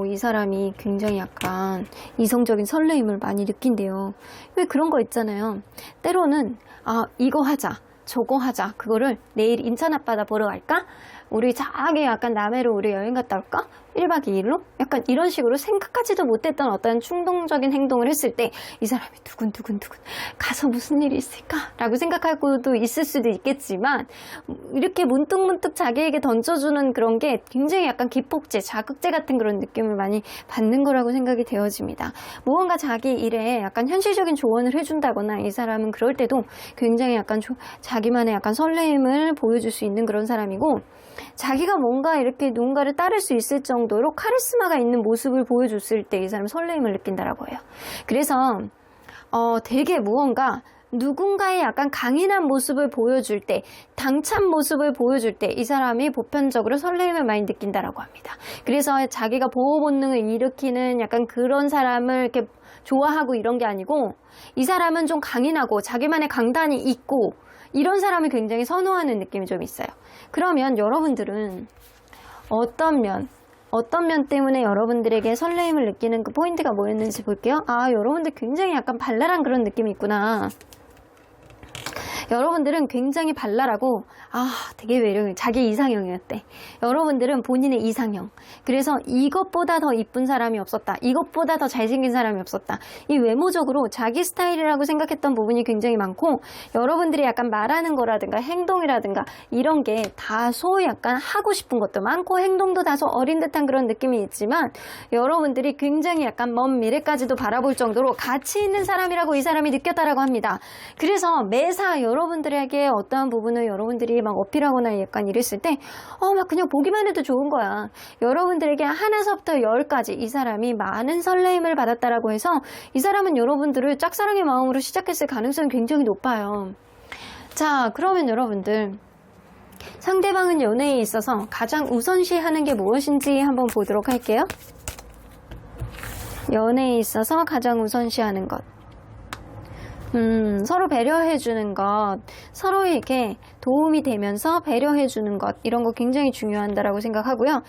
이 사람이 굉장히 약간 이성적인 설레임을 많이 느낀대요. 왜 그런 거 있잖아요. 때로는 이거 하자, 저거 하자, 그거를 내일 인천 앞바다 보러 갈까? 우리 저기 약간 남해로 우리 여행 갔다 올까? 1박 2일로? 약간 이런 식으로 생각하지도 못했던 어떤 충동적인 행동을 했을 때 이 사람이 두근두근두근 가서 무슨 일이 있을까? 라고 생각하고도 있을 수도 있겠지만, 이렇게 문득문득 자기에게 던져주는 그런 게 굉장히 약간 기폭제, 자극제 같은 그런 느낌을 많이 받는 거라고 생각이 되어집니다. 무언가 자기 일에 약간 현실적인 조언을 해준다거나 이 사람은 그럴 때도 굉장히 약간 자기만의 약간 설레임을 보여줄 수 있는 그런 사람이고, 자기가 뭔가 이렇게 누군가를 따를 수 있을 정도로 카리스마가 있는 모습을 보여줬을 때 이 사람은 설레임을 느낀다라고 해요. 그래서 되게 무언가 누군가의 약간 강인한 모습을 보여줄 때, 당찬 모습을 보여줄 때 이 사람이 보편적으로 설레임을 많이 느낀다라고 합니다. 그래서 자기가 보호 본능을 일으키는 약간 그런 사람을 이렇게 좋아하고 이런 게 아니고, 이 사람은 좀 강인하고 자기만의 강단이 있고 이런 사람을 굉장히 선호하는 느낌이 좀 있어요. 그러면 여러분들은 어떤 면 때문에 여러분들에게 설레임을 느끼는 그 포인트가 뭐였는지 볼게요. 여러분들 굉장히 약간 발랄한 그런 느낌이 있구나. 여러분들은 굉장히 발랄하고 되게 매력이, 자기 이상형이었대. 여러분들은 본인의 이상형. 그래서 이것보다 더 이쁜 사람이 없었다, 이것보다 더 잘생긴 사람이 없었다. 이 외모적으로 자기 스타일이라고 생각했던 부분이 굉장히 많고, 여러분들이 약간 말하는 거라든가 행동이라든가 이런 게 다소 약간 하고 싶은 것도 많고 행동도 다소 어린 듯한 그런 느낌이 있지만, 여러분들이 굉장히 약간 먼 미래까지도 바라볼 정도로 가치 있는 사람이라고 이 사람이 느꼈다라고 합니다. 그래서 매사 여러분들에게 어떠한 부분을 여러분들이 막 어필하거나 약간 이랬을 때 막 그냥 보기만 해도 좋은 거야. 여러분들에게 하나서부터 10까지 이 사람이 많은 설레임을 받았다라고 해서 이 사람은 여러분들을 짝사랑의 마음으로 시작했을 가능성이 굉장히 높아요. 자, 그러면 여러분들, 상대방은 연애에 있어서 가장 우선시하는 게 무엇인지 한번 보도록 할게요. 연애에 있어서 가장 우선시하는 것, 서로 배려해주는 것, 서로에게 도움이 되면서 배려해주는 것, 이런 거 굉장히 중요하다고 생각하고요.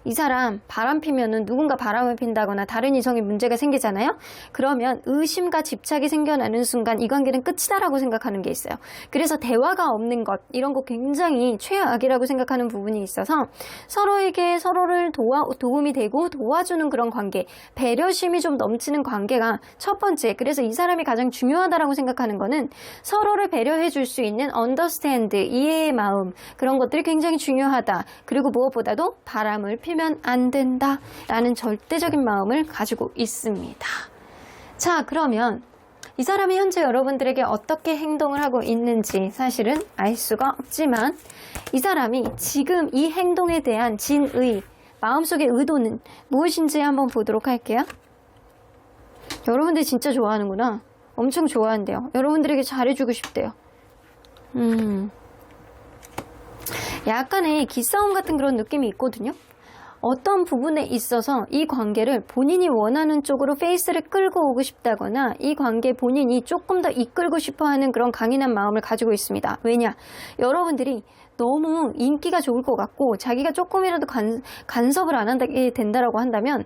이 사람 바람 피면은 누군가 바람을 핀다거나 다른 이성이 문제가 생기잖아요. 그러면 의심과 집착이 생겨나는 순간 이 관계는 끝이다라고 생각하는 게 있어요. 그래서 대화가 없는 것, 이런 거 굉장히 최악이라고 생각하는 부분이 있어서 서로에게 서로를 도움이 되고 도와주는 그런 관계, 배려심이 좀 넘치는 관계가 첫 번째. 그래서 이 사람이 가장 중요하다라고 생각하는 거는 서로를 배려해 줄 수 있는 understand, 이해의 마음, 그런 것들이 굉장히 중요하다. 그리고 무엇보다도 바람을 피면 안 된다 라는 절대적인 마음을 가지고 있습니다. 자, 그러면 이 사람이 현재 여러분들에게 어떻게 행동을 하고 있는지 사실은 알 수가 없지만, 이 사람이 지금 이 행동에 대한 진의, 마음속의 의도는 무엇인지 한번 보도록 할게요. 여러분들 진짜 좋아하는구나. 엄청 좋아한대요. 여러분들에게 잘해주고 싶대요. 약간의 기싸움 같은 그런 느낌이 있거든요. 어떤 부분에 있어서 이 관계를 본인이 원하는 쪽으로 페이스를 끌고 오고 싶다거나 이 관계 본인이 조금 더 이끌고 싶어하는 그런 강인한 마음을 가지고 있습니다. 왜냐? 여러분들이 너무 인기가 좋을 것 같고 자기가 조금이라도 간섭을 안 하게 된다라고 한다면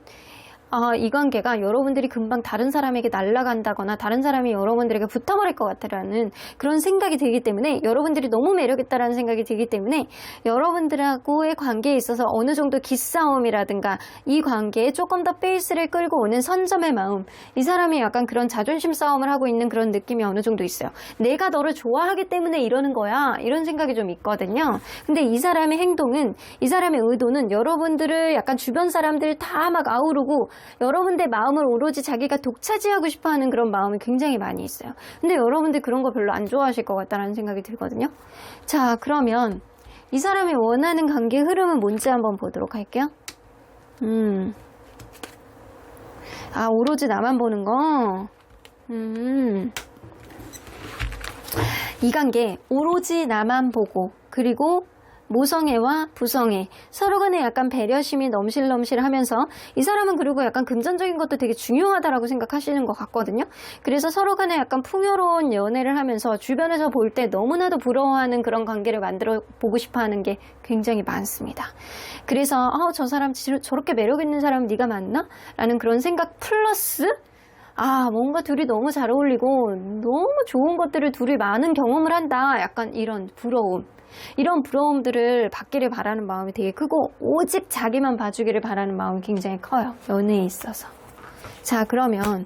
이 관계가 여러분들이 금방 다른 사람에게 날아간다거나 다른 사람이 여러분들에게 붙어버릴 것 같다라는 그런 생각이 들기 때문에 여러분들이 너무 매력있다라는 생각이 들기 때문에 여러분들하고의 관계에 있어서 어느 정도 기싸움이라든가 이 관계에 조금 더 페이스를 끌고 오는 선점의 마음, 이 사람이 약간 그런 자존심 싸움을 하고 있는 그런 느낌이 어느 정도 있어요. 내가 너를 좋아하기 때문에 이러는 거야, 이런 생각이 좀 있거든요. 근데 이 사람의 행동은, 이 사람의 의도는 여러분들을 약간 주변 사람들 다 막 아우르고 여러분들 마음을 오로지 자기가 독차지하고 싶어하는 그런 마음이 굉장히 많이 있어요. 근데 여러분들 그런 거 별로 안 좋아하실 것 같다는 생각이 들거든요. 자, 그러면 이 사람이 원하는 관계 흐름은 뭔지 한번 보도록 할게요. 오로지 나만 보는 거. 이 관계 오로지 나만 보고 그리고 모성애와 부성애, 서로 간에 약간 배려심이 넘실넘실하면서 이 사람은 그리고 약간 금전적인 것도 되게 중요하다라고 생각하시는 것 같거든요. 그래서 서로 간에 약간 풍요로운 연애를 하면서 주변에서 볼 때 너무나도 부러워하는 그런 관계를 만들어 보고 싶어하는 게 굉장히 많습니다. 그래서 저 사람 저렇게 매력 있는 사람 네가 맞나? 라는 그런 생각 플러스 뭔가 둘이 너무 잘 어울리고 너무 좋은 것들을 둘이 많은 경험을 한다. 약간 이런 부러움. 이런 부러움들을 받기를 바라는 마음이 되게 크고 오직 자기만 봐주기를 바라는 마음이 굉장히 커요. 연애에 있어서. 자, 그러면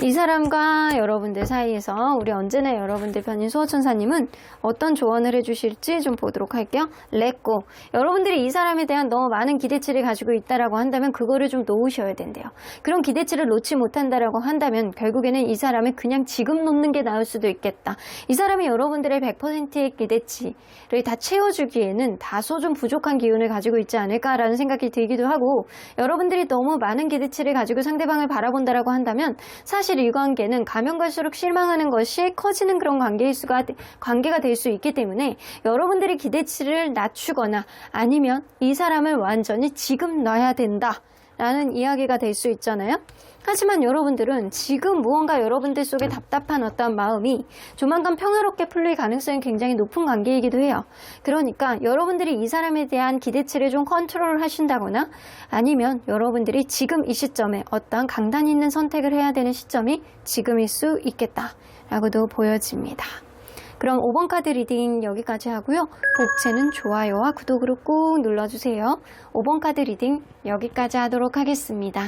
이 사람과 여러분들 사이에서 우리 언제나 여러분들 편인 수호천사님은 어떤 조언을 해주실지 좀 보도록 할게요. 렛고. 여러분들이 이 사람에 대한 너무 많은 기대치를 가지고 있다라고 한다면 그거를 좀 놓으셔야 된대요. 그런 기대치를 놓지 못한다라고 한다면 결국에는 이 사람을 그냥 지금 놓는 게 나을 수도 있겠다. 이 사람이 여러분들의 100%의 기대치를 다 채워주기에는 다소 좀 부족한 기운을 가지고 있지 않을까라는 생각이 들기도 하고, 여러분들이 너무 많은 기대치를 가지고 상대방을 바라본다라고 한다면 사실 이 관계는 가면 갈수록 실망하는 것이 커지는 그런 관계가 될 수 있기 때문에 여러분들이 기대치를 낮추거나 아니면 이 사람을 완전히 지금 놔야 된다 라는 이야기가 될 수 있잖아요. 하지만 여러분들은 지금 무언가 여러분들 속에 답답한 어떤 마음이 조만간 평화롭게 풀릴 가능성이 굉장히 높은 관계이기도 해요. 그러니까 여러분들이 이 사람에 대한 기대치를 좀 컨트롤 하신다거나 아니면 여러분들이 지금 이 시점에 어떤 강단 있는 선택을 해야 되는 시점이 지금일 수 있겠다라고도 보여집니다. 그럼 5번 카드 리딩 여기까지 하고요. 복채는 좋아요와 구독으로 꾹 눌러주세요. 5번 카드 리딩 여기까지 하도록 하겠습니다.